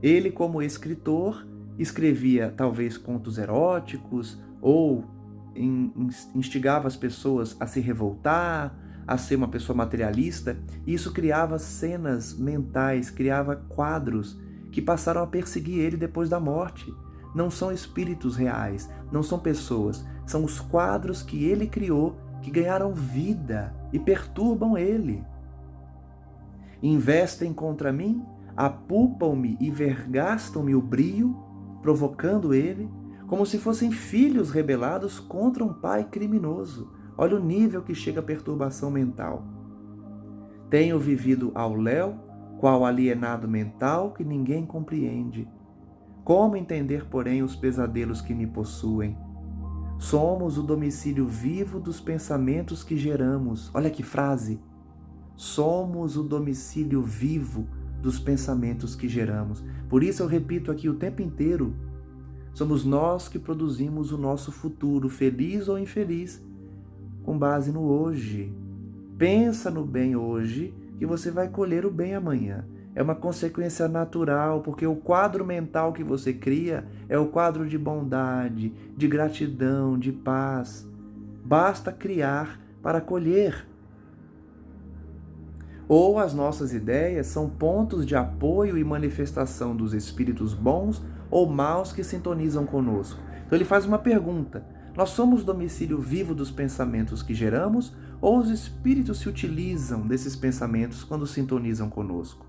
Ele, como escritor, escrevia talvez contos eróticos ou instigava as pessoas a se revoltar, a ser uma pessoa materialista, e isso criava cenas mentais, criava quadros que passaram a perseguir ele depois da morte. Não são espíritos reais, não são pessoas, são os quadros que ele criou que ganharam vida. e perturbam ele. Investem contra mim, apupam-me e vergastam-me o brio, provocando ele, como se fossem filhos rebelados contra um pai criminoso. Olha o nível que chega a perturbação mental. Tenho vivido ao léu, qual alienado mental que ninguém compreende. Como entender, porém, os pesadelos que me possuem? Somos o domicílio vivo dos pensamentos que geramos. Olha que frase! Somos o domicílio vivo dos pensamentos que geramos. Por isso eu repito aqui o tempo inteiro. Somos nós que produzimos o nosso futuro, feliz ou infeliz, com base no hoje. Pensa no bem hoje que você vai colher o bem amanhã. É uma consequência natural, porque o quadro mental que você cria é o quadro de bondade, de gratidão, de paz. Basta criar para colher. Ou as nossas ideias são pontos de apoio e manifestação dos espíritos bons ou maus que sintonizam conosco. Então ele faz uma pergunta: nós somos domicílio vivo dos pensamentos que geramos ou os espíritos se utilizam desses pensamentos quando sintonizam conosco?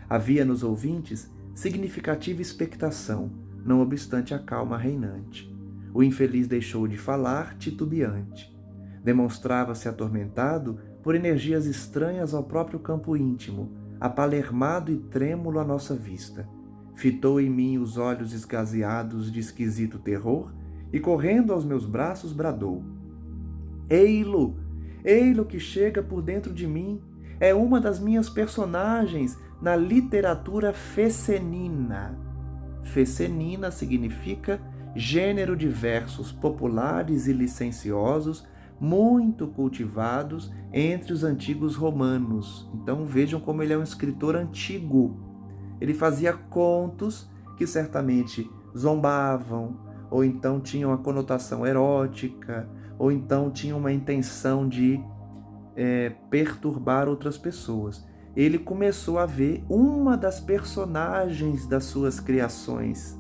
Havia nos ouvintes significativa expectação, não obstante a calma reinante. O infeliz deixou de falar titubeante. Demonstrava-se atormentado por energias estranhas ao próprio campo íntimo, apalermado e trêmulo à nossa vista. Fitou em mim os olhos esgazeados de esquisito terror e, correndo aos meus braços, bradou: Ei-lo! Ei-lo que chega por dentro de mim! É uma das minhas personagens na literatura fescenina. Fescenina significa gênero de versos populares e licenciosos, muito cultivados entre os antigos romanos. Então vejam como ele é um escritor antigo. Ele fazia contos que certamente zombavam, ou então tinham a conotação erótica, ou então tinham uma intenção de perturbar outras pessoas. Ele começou a ver uma das personagens das suas criações.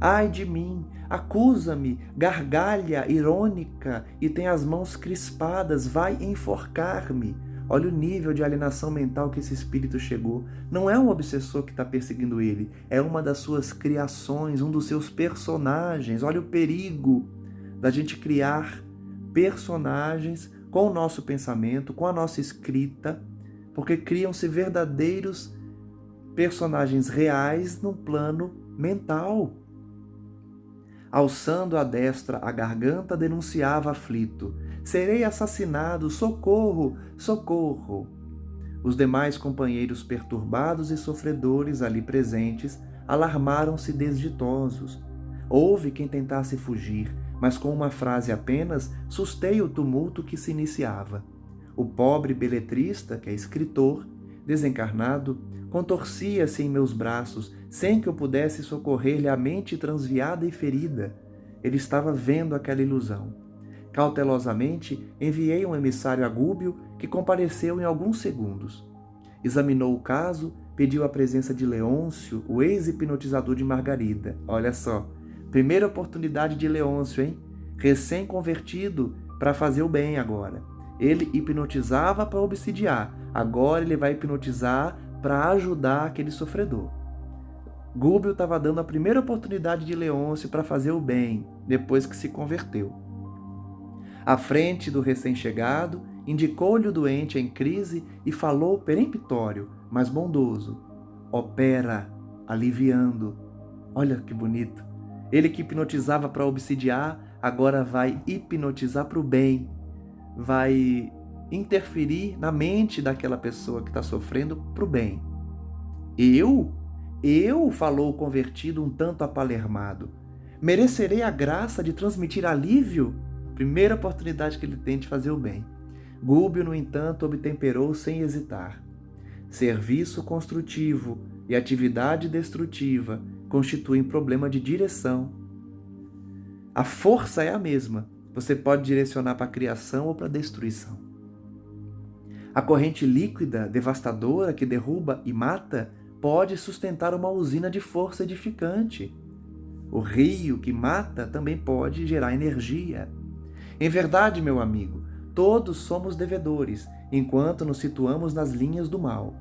Ai de mim, acusa-me, gargalha, irônica, e tem as mãos crispadas, vai enforcar-me. Olha o nível de alienação mental que esse espírito chegou. Não é um obsessor que está perseguindo ele, é uma das suas criações, um dos seus personagens. Olha o perigo da gente criar personagens com o nosso pensamento, com a nossa escrita, porque criam-se verdadeiros personagens reais no plano mental. Alçando a destra a garganta, denunciava aflito: serei assassinado, socorro, socorro! Os demais companheiros perturbados e sofredores ali presentes alarmaram-se desditosos. Houve quem tentasse fugir, mas com uma frase apenas sustei o tumulto que se iniciava. O pobre beletrista, que é escritor, desencarnado, contorcia-se em meus braços, sem que eu pudesse socorrer-lhe a mente transviada e ferida. Ele estava vendo aquela ilusão. Cautelosamente, enviei um emissário a Gúbio, que compareceu em alguns segundos. Examinou o caso, pediu a presença de Leôncio, o ex-hipnotizador de Margarida. Olha só, primeira oportunidade de Leôncio, hein? Recém-convertido para fazer o bem agora. Ele hipnotizava para obsidiar, agora ele vai hipnotizar para ajudar aquele sofredor. Gúbio estava dando a primeira oportunidade de Leôncio para fazer o bem, depois que se converteu. À frente do recém-chegado, indicou-lhe o doente em crise e falou peremptório, mas bondoso: opera, aliviando. Olha que bonito. Ele que hipnotizava para obsidiar, agora vai hipnotizar para o bem. Vai interferir na mente daquela pessoa que está sofrendo para o bem. Eu, falou o convertido um tanto apalermado, merecerei a graça de transmitir alívio? Primeira oportunidade que ele tem de fazer o bem. Gúbio, no entanto, obtemperou sem hesitar. Serviço construtivo e atividade destrutiva constituem problema de direção. A força é a mesma. Você pode direcionar para a criação ou para a destruição. A corrente líquida, devastadora, que derruba e mata, pode sustentar uma usina de força edificante. O rio que mata também pode gerar energia. Em verdade, meu amigo, Todos somos devedores, enquanto nos situamos nas linhas do mal.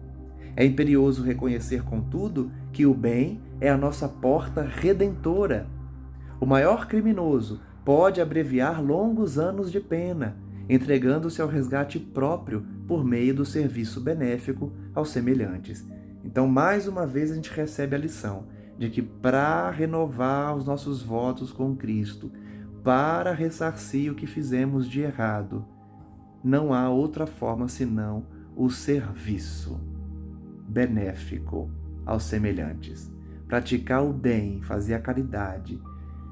É imperioso reconhecer, contudo, que o bem é a nossa porta redentora. O maior criminoso pode abreviar longos anos de pena, entregando-se ao resgate próprio por meio do serviço benéfico aos semelhantes. Então, mais uma vez, a gente recebe a lição de que para renovar os nossos votos com Cristo, para ressarcir o que fizemos de errado, não há outra forma senão o serviço benéfico aos semelhantes. Praticar o bem, fazer a caridade,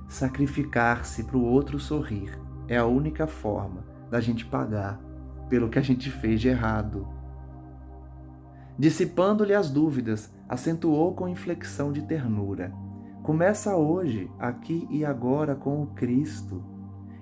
sacrificar-se para o outro sorrir, é a única forma da gente pagar pelo que a gente fez de errado. Dissipando-lhe as dúvidas, acentuou com inflexão de ternura: começa hoje, aqui e agora, com o Cristo.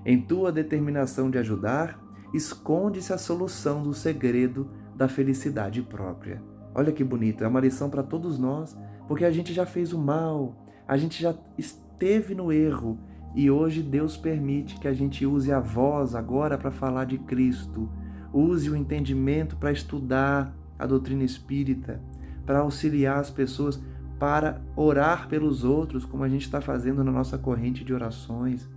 Em tua determinação de ajudar, esconde-se a solução do segredo da felicidade própria. Olha que bonito, é uma lição para todos nós, porque a gente já fez o mal, a gente já esteve no erro, e hoje Deus permite que a gente use a voz agora para falar de Cristo, use o entendimento para estudar a doutrina espírita, para auxiliar as pessoas, para orar pelos outros, como a gente está fazendo na nossa corrente de orações,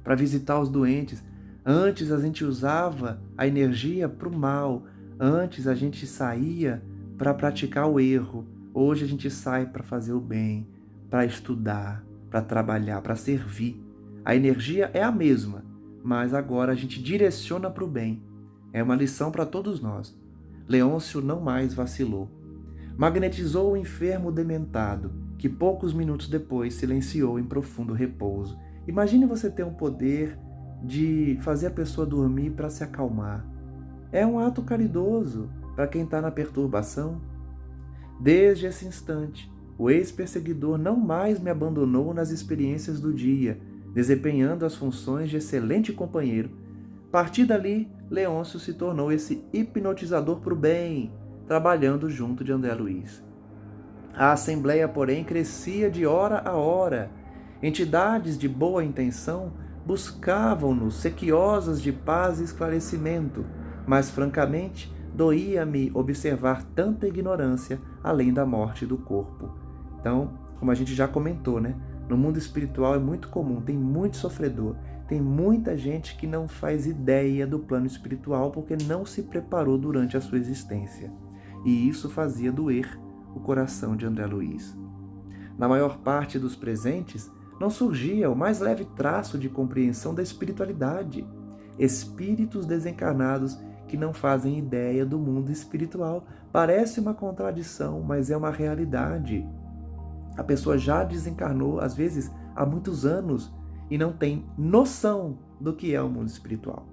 para visitar os doentes. Antes a gente usava a energia para o mal, antes a gente saía para praticar o erro, hoje a gente sai para fazer o bem, para estudar, para trabalhar, para servir. A energia é a mesma, mas agora a gente direciona para o bem. É uma lição para todos nós. Leôncio não mais vacilou. Magnetizou o enfermo dementado, que poucos minutos depois silenciou em profundo repouso. Imagine você ter um poder de fazer a pessoa dormir para se acalmar. É um ato caridoso para quem está na perturbação. Desde esse instante, o ex-perseguidor não mais me abandonou nas experiências do dia, desempenhando as funções de excelente companheiro. A partir dali, Leôncio se tornou esse hipnotizador para o bem, trabalhando junto de André Luiz. A assembleia, porém, crescia de hora a hora. Entidades de boa intenção buscavam-nos, sequiosas de paz e esclarecimento, mas, francamente, doía-me observar tanta ignorância além da morte do corpo. Então, como a gente já comentou, né? No mundo espiritual é muito comum, tem muito sofredor, tem muita gente que não faz ideia do plano espiritual porque não se preparou durante a sua existência. E isso fazia doer o coração de André Luiz. Na maior parte dos presentes, não surgia o mais leve traço de compreensão da espiritualidade. Espíritos desencarnados que não fazem ideia do mundo espiritual. Parece uma contradição, mas é uma realidade. A pessoa já desencarnou, às vezes, há muitos anos e não tem noção do que é o mundo espiritual.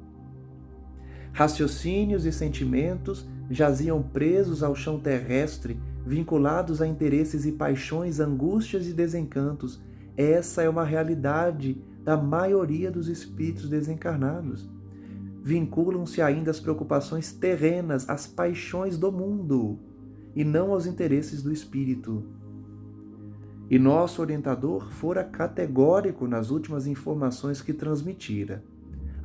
Raciocínios e sentimentos jaziam presos ao chão terrestre, vinculados a interesses e paixões, angústias e desencantos. Essa é uma realidade da maioria dos espíritos desencarnados. Vinculam-se ainda às preocupações terrenas, às paixões do mundo, e não aos interesses do espírito. E nosso orientador fora categórico nas últimas informações que transmitira.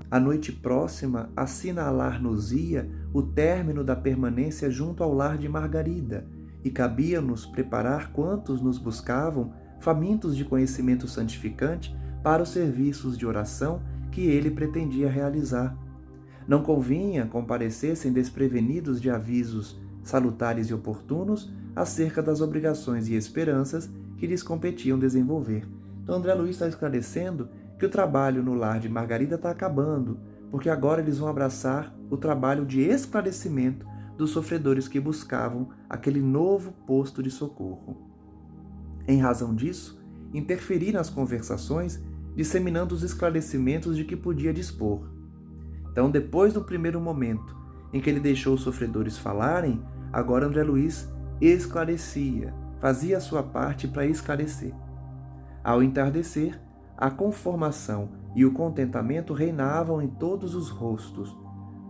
A noite próxima assinalar-nos-ia o término da permanência junto ao lar de Margarida, e cabia-nos preparar quantos nos buscavam, famintos de conhecimento santificante, para os serviços de oração que ele pretendia realizar. Não convinha comparecessem desprevenidos de avisos salutares e oportunos acerca das obrigações e esperanças que lhes competiam desenvolver. Então André Luiz está esclarecendo que o trabalho no lar de Margarida está acabando, porque agora eles vão abraçar o trabalho de esclarecimento dos sofredores que buscavam aquele novo posto de socorro. Em razão disso, interferi nas conversações, disseminando os esclarecimentos de que podia dispor. Então, depois do primeiro momento em que ele deixou os sofredores falarem, agora André Luiz esclarecia, fazia a sua parte para esclarecer. Ao entardecer, a conformação e o contentamento reinavam em todos os rostos.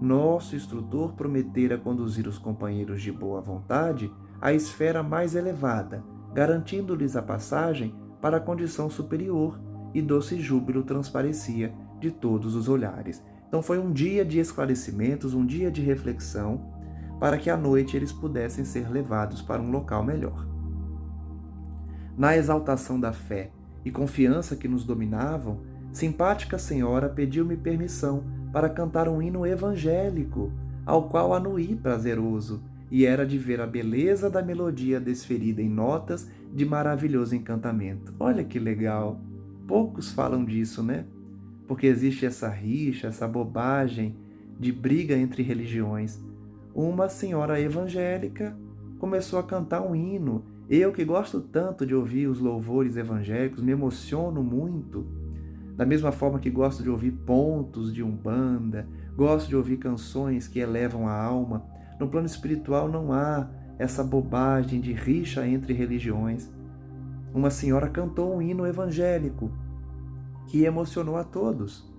Nosso instrutor prometera conduzir os companheiros de boa vontade à esfera mais elevada, garantindo-lhes a passagem para a condição superior, e doce júbilo transparecia de todos os olhares. Então foi um dia de esclarecimentos, um dia de reflexão, para que à noite eles pudessem ser levados para um local melhor. Na exaltação da fé e confiança que nos dominavam, simpática senhora pediu-me permissão para cantar um hino evangélico, ao qual anuí prazeroso, e era de ver a beleza da melodia desferida em notas de maravilhoso encantamento. Olha que legal! Poucos falam disso, né? Porque existe essa rixa, essa bobagem de briga entre religiões. Uma senhora evangélica começou a cantar um hino. Eu, que gosto tanto de ouvir os louvores evangélicos, me emociono muito, da mesma forma que gosto de ouvir pontos de umbanda, gosto de ouvir canções que elevam a alma. No plano espiritual não há essa bobagem de rixa entre religiões. Uma senhora cantou um hino evangélico que emocionou a todos.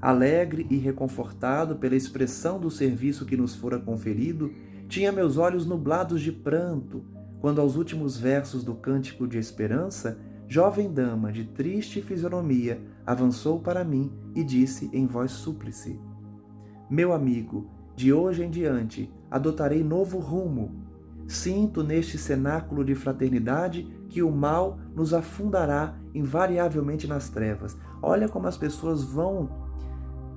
Alegre e reconfortado pela expressão do serviço que nos fora conferido, tinha meus olhos nublados de pranto, quando aos últimos versos do Cântico de Esperança, jovem dama de triste fisionomia avançou para mim e disse em voz súplice: Meu amigo, de hoje em diante adotarei novo rumo. Sinto neste cenáculo de fraternidade que o mal nos afundará invariavelmente nas trevas. Olha como as pessoas vão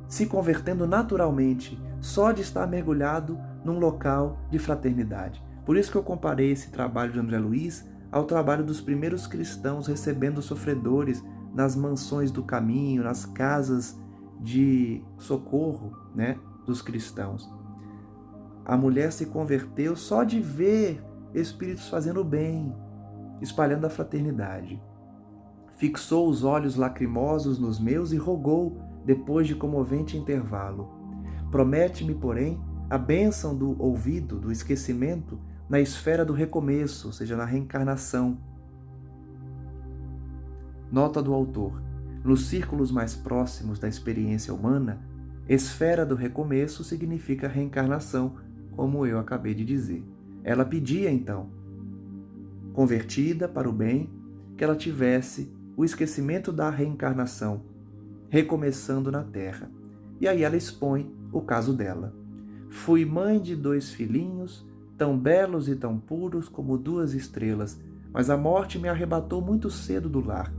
se convertendo naturalmente só de estar mergulhado num local de fraternidade. Por isso que eu comparei esse trabalho de André Luiz ao trabalho dos primeiros cristãos recebendo sofredores nas mansões do caminho, nas casas de socorro, né, dos cristãos. A mulher se converteu só de ver espíritos fazendo bem, espalhando a fraternidade. Fixou os olhos lacrimosos nos meus e rogou, depois de comovente intervalo: Promete-me, porém, a bênção do ouvido, do esquecimento, na esfera do recomeço, ou seja, na reencarnação. Nota do autor: nos círculos mais próximos da experiência humana, esfera do recomeço significa reencarnação, como eu acabei de dizer. Ela pedia, então, convertida para o bem, que ela tivesse o esquecimento da reencarnação, recomeçando na terra. E aí ela expõe o caso dela. Fui mãe de 2 filhinhos, tão belos e tão puros como 2 estrelas, mas a morte me arrebatou muito cedo do lar.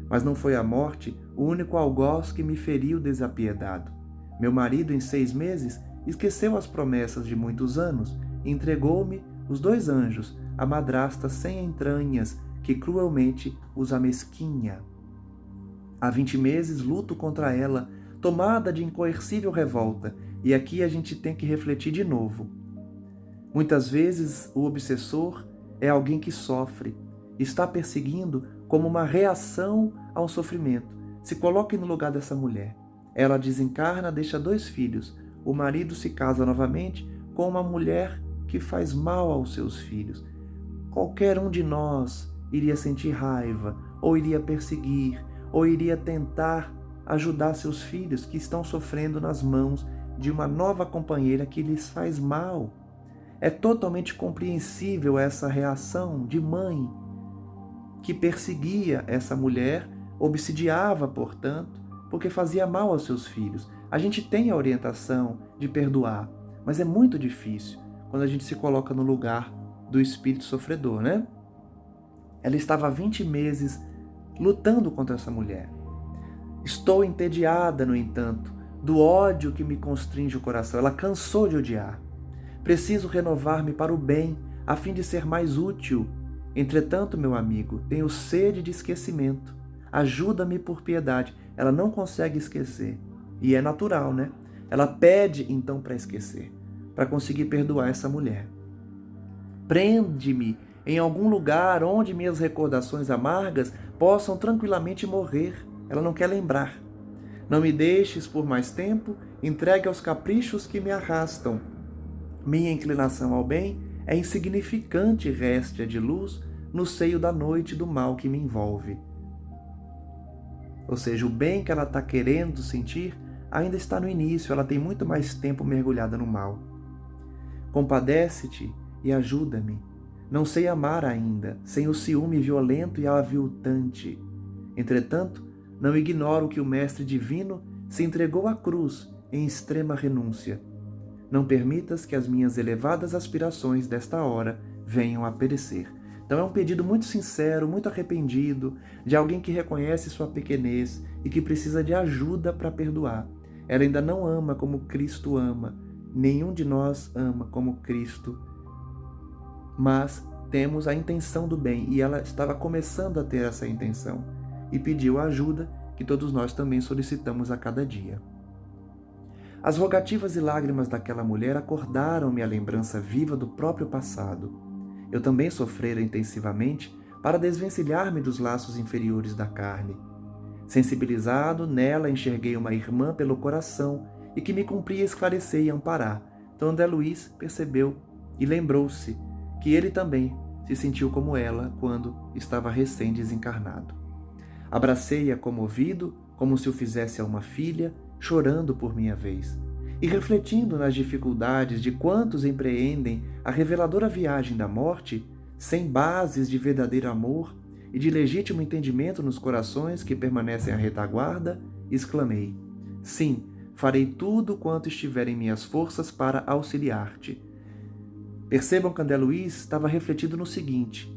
Mas não foi a morte o único algoz que me feriu desapiedado. Meu marido, em 6 meses, esqueceu as promessas de muitos anos e entregou-me os 2 anjos, a madrasta sem entranhas, que cruelmente os amesquinha. Há 20 meses luto contra ela, tomada de incoercível revolta, e aqui a gente tem que refletir de novo. Muitas vezes o obsessor é alguém que sofre, está perseguindo como uma reação ao sofrimento. Se coloque no lugar dessa mulher. Ela desencarna, deixa 2 filhos. O marido se casa novamente com uma mulher que faz mal aos seus filhos. Qualquer um de nós iria sentir raiva, ou iria perseguir, ou iria tentar ajudar seus filhos que estão sofrendo nas mãos de uma nova companheira que lhes faz mal. É totalmente compreensível essa reação de mãe que perseguia essa mulher, obsidiava, portanto, porque fazia mal aos seus filhos. A gente tem a orientação de perdoar, mas é muito difícil quando a gente se coloca no lugar do espírito sofredor, né? Ela estava há 20 meses lutando contra essa mulher. Estou entediada, no entanto, do ódio que me constringe o coração. Ela cansou de odiar. Preciso renovar-me para o bem, a fim de ser mais útil. Entretanto, meu amigo, tenho sede de esquecimento. Ajuda-me por piedade. Ela não consegue esquecer. E é natural, né? Ela pede, então, para esquecer, para conseguir perdoar essa mulher. Prende-me em algum lugar onde minhas recordações amargas possam tranquilamente morrer. Ela não quer lembrar. Não me deixes por mais tempo entregue aos caprichos que me arrastam. Minha inclinação ao bem é insignificante réstia de luz no seio da noite do mal que me envolve. Ou seja, o bem que ela está querendo sentir ainda está no início, ela tem muito mais tempo mergulhada no mal. Compadece-te e ajuda-me. Não sei amar ainda, sem o ciúme violento e aviltante. Entretanto, não ignoro que o Mestre Divino se entregou à cruz em extrema renúncia. Não permitas que as minhas elevadas aspirações desta hora venham a perecer. Então é um pedido muito sincero, muito arrependido, de alguém que reconhece sua pequenez e que precisa de ajuda para perdoar. Ela ainda não ama como Cristo ama. Nenhum de nós ama como Cristo, mas temos a intenção do bem e ela estava começando a ter essa intenção e pediu a ajuda que todos nós também solicitamos a cada dia. As rogativas e lágrimas daquela mulher acordaram-me a lembrança viva do próprio passado. Eu também sofrera intensivamente para desvencilhar-me dos laços inferiores da carne. Sensibilizado, nela enxerguei uma irmã pelo coração e que me cumpria esclarecer e amparar. Então André Luiz percebeu e lembrou-se que ele também se sentiu como ela quando estava recém-desencarnado. Abracei-a comovido, como se o fizesse a uma filha, chorando por minha vez, e refletindo nas dificuldades de quantos empreendem a reveladora viagem da morte, sem bases de verdadeiro amor e de legítimo entendimento nos corações que permanecem à retaguarda, exclamei: sim, farei tudo quanto estiver em minhas forças para auxiliar-te. Percebam que André Luiz estava refletido no seguinte: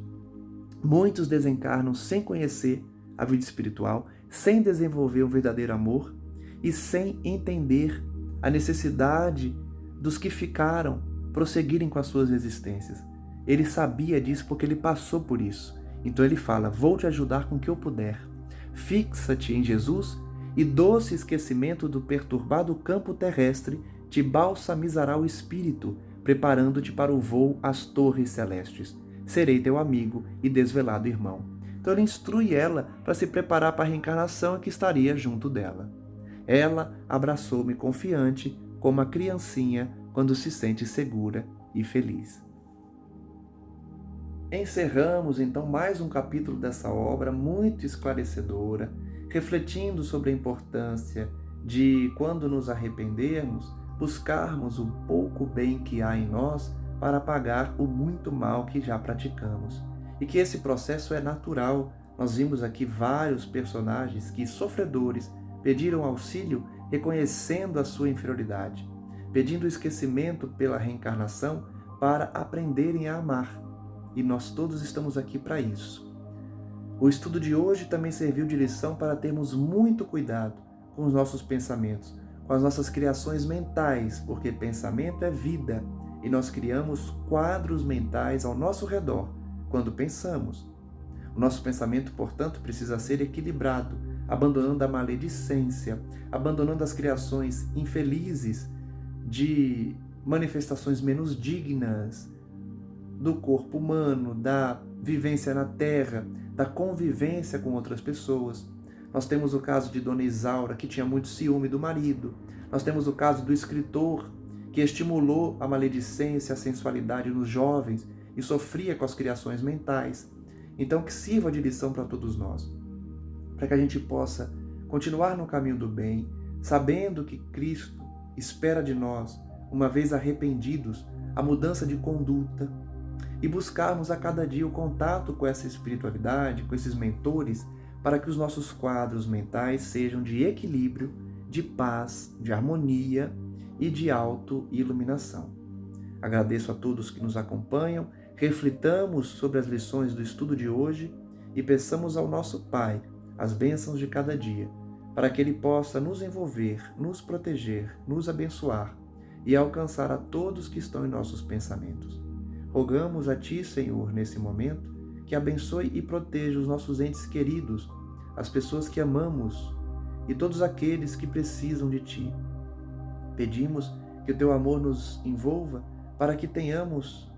muitos desencarnam sem conhecer a vida espiritual, sem desenvolver o verdadeiro amor e sem entender a necessidade dos que ficaram prosseguirem com as suas existências. Ele sabia disso porque ele passou por isso. Então ele fala: vou te ajudar com o que eu puder. Fixa-te em Jesus e doce esquecimento do perturbado campo terrestre te balsamizará o espírito, preparando-te para o voo às torres celestes. Serei teu amigo e desvelado irmão. Então ele instrui ela para se preparar para a reencarnação e que estaria junto dela. Ela abraçou-me confiante, como a criancinha quando se sente segura e feliz. Encerramos então mais um capítulo dessa obra muito esclarecedora, refletindo sobre a importância de, quando nos arrependermos, buscarmos o pouco bem que há em nós para apagar o muito mal que já praticamos. E que esse processo é natural. Nós vimos aqui vários personagens que, sofredores, pediram auxílio reconhecendo a sua inferioridade, pedindo esquecimento pela reencarnação para aprenderem a amar. E nós todos estamos aqui para isso. O estudo de hoje também serviu de lição para termos muito cuidado com os nossos pensamentos, com as nossas criações mentais, porque pensamento é vida e nós criamos quadros mentais ao nosso redor quando pensamos. O nosso pensamento, portanto, precisa ser equilibrado, abandonando a maledicência, abandonando as criações infelizes de manifestações menos dignas do corpo humano, da vivência na Terra, da convivência com outras pessoas. Nós temos o caso de Dona Isaura, que tinha muito ciúme do marido. Nós temos o caso do escritor, que estimulou a maledicência, a sensualidade nos jovens e sofria com as criações mentais. Então, que sirva de lição para todos nós, para que a gente possa continuar no caminho do bem, sabendo que Cristo espera de nós, uma vez arrependidos, a mudança de conduta e buscarmos a cada dia o contato com essa espiritualidade, com esses mentores, para que os nossos quadros mentais sejam de equilíbrio, de paz, de harmonia e de auto-iluminação. Agradeço a todos que nos acompanham, reflitamos sobre as lições do estudo de hoje e peçamos ao nosso Pai as bênçãos de cada dia, para que Ele possa nos envolver, nos proteger, nos abençoar e alcançar a todos que estão em nossos pensamentos. Rogamos a Ti, Senhor, nesse momento, que abençoe e proteja os nossos entes queridos, as pessoas que amamos e todos aqueles que precisam de Ti. Pedimos que o Teu amor nos envolva para que tenhamos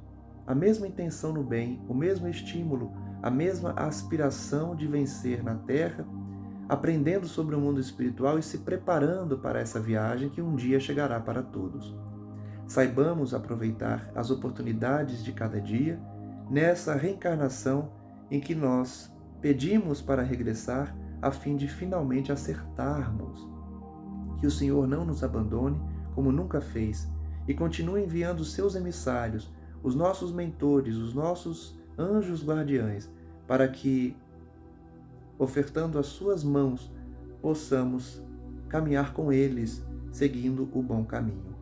a mesma intenção no bem, o mesmo estímulo, a mesma aspiração de vencer na Terra, aprendendo sobre o mundo espiritual e se preparando para essa viagem que um dia chegará para todos. Saibamos aproveitar as oportunidades de cada dia nessa reencarnação em que nós pedimos para regressar a fim de finalmente acertarmos. Que o Senhor não nos abandone como nunca fez e continue enviando os seus emissários, os nossos mentores, os nossos anjos guardiães, para que, ofertando as suas mãos, possamos caminhar com eles, seguindo o bom caminho.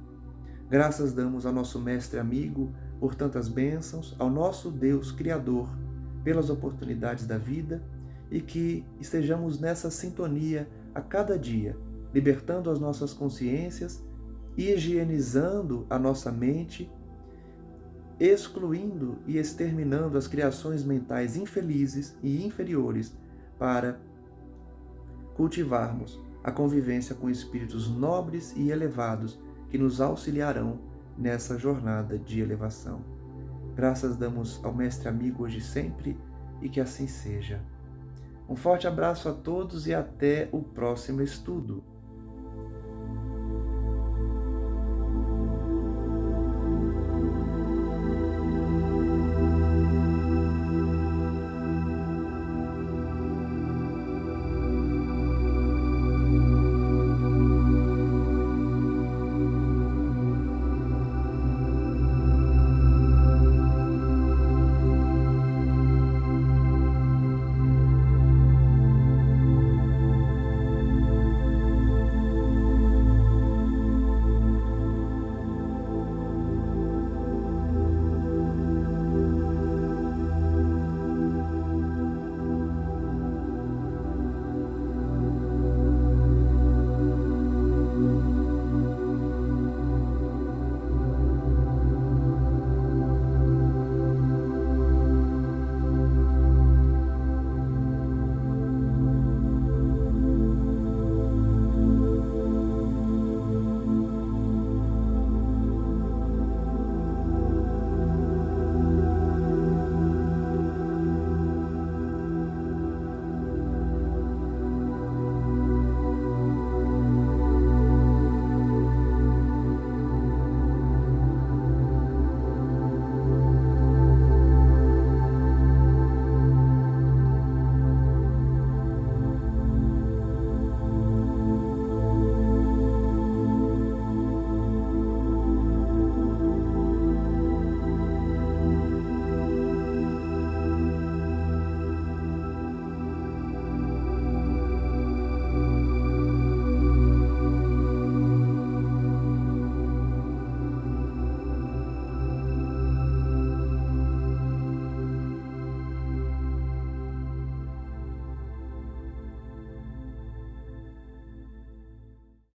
Graças damos ao nosso mestre amigo por tantas bênçãos, ao nosso Deus Criador pelas oportunidades da vida e que estejamos nessa sintonia a cada dia, libertando as nossas consciências, higienizando a nossa mente, excluindo e exterminando as criações mentais infelizes e inferiores para cultivarmos a convivência com espíritos nobres e elevados que nos auxiliarão nessa jornada de elevação. Graças damos ao Mestre Amigo hoje e sempre e que assim seja. Um forte abraço a todos e até o próximo estudo.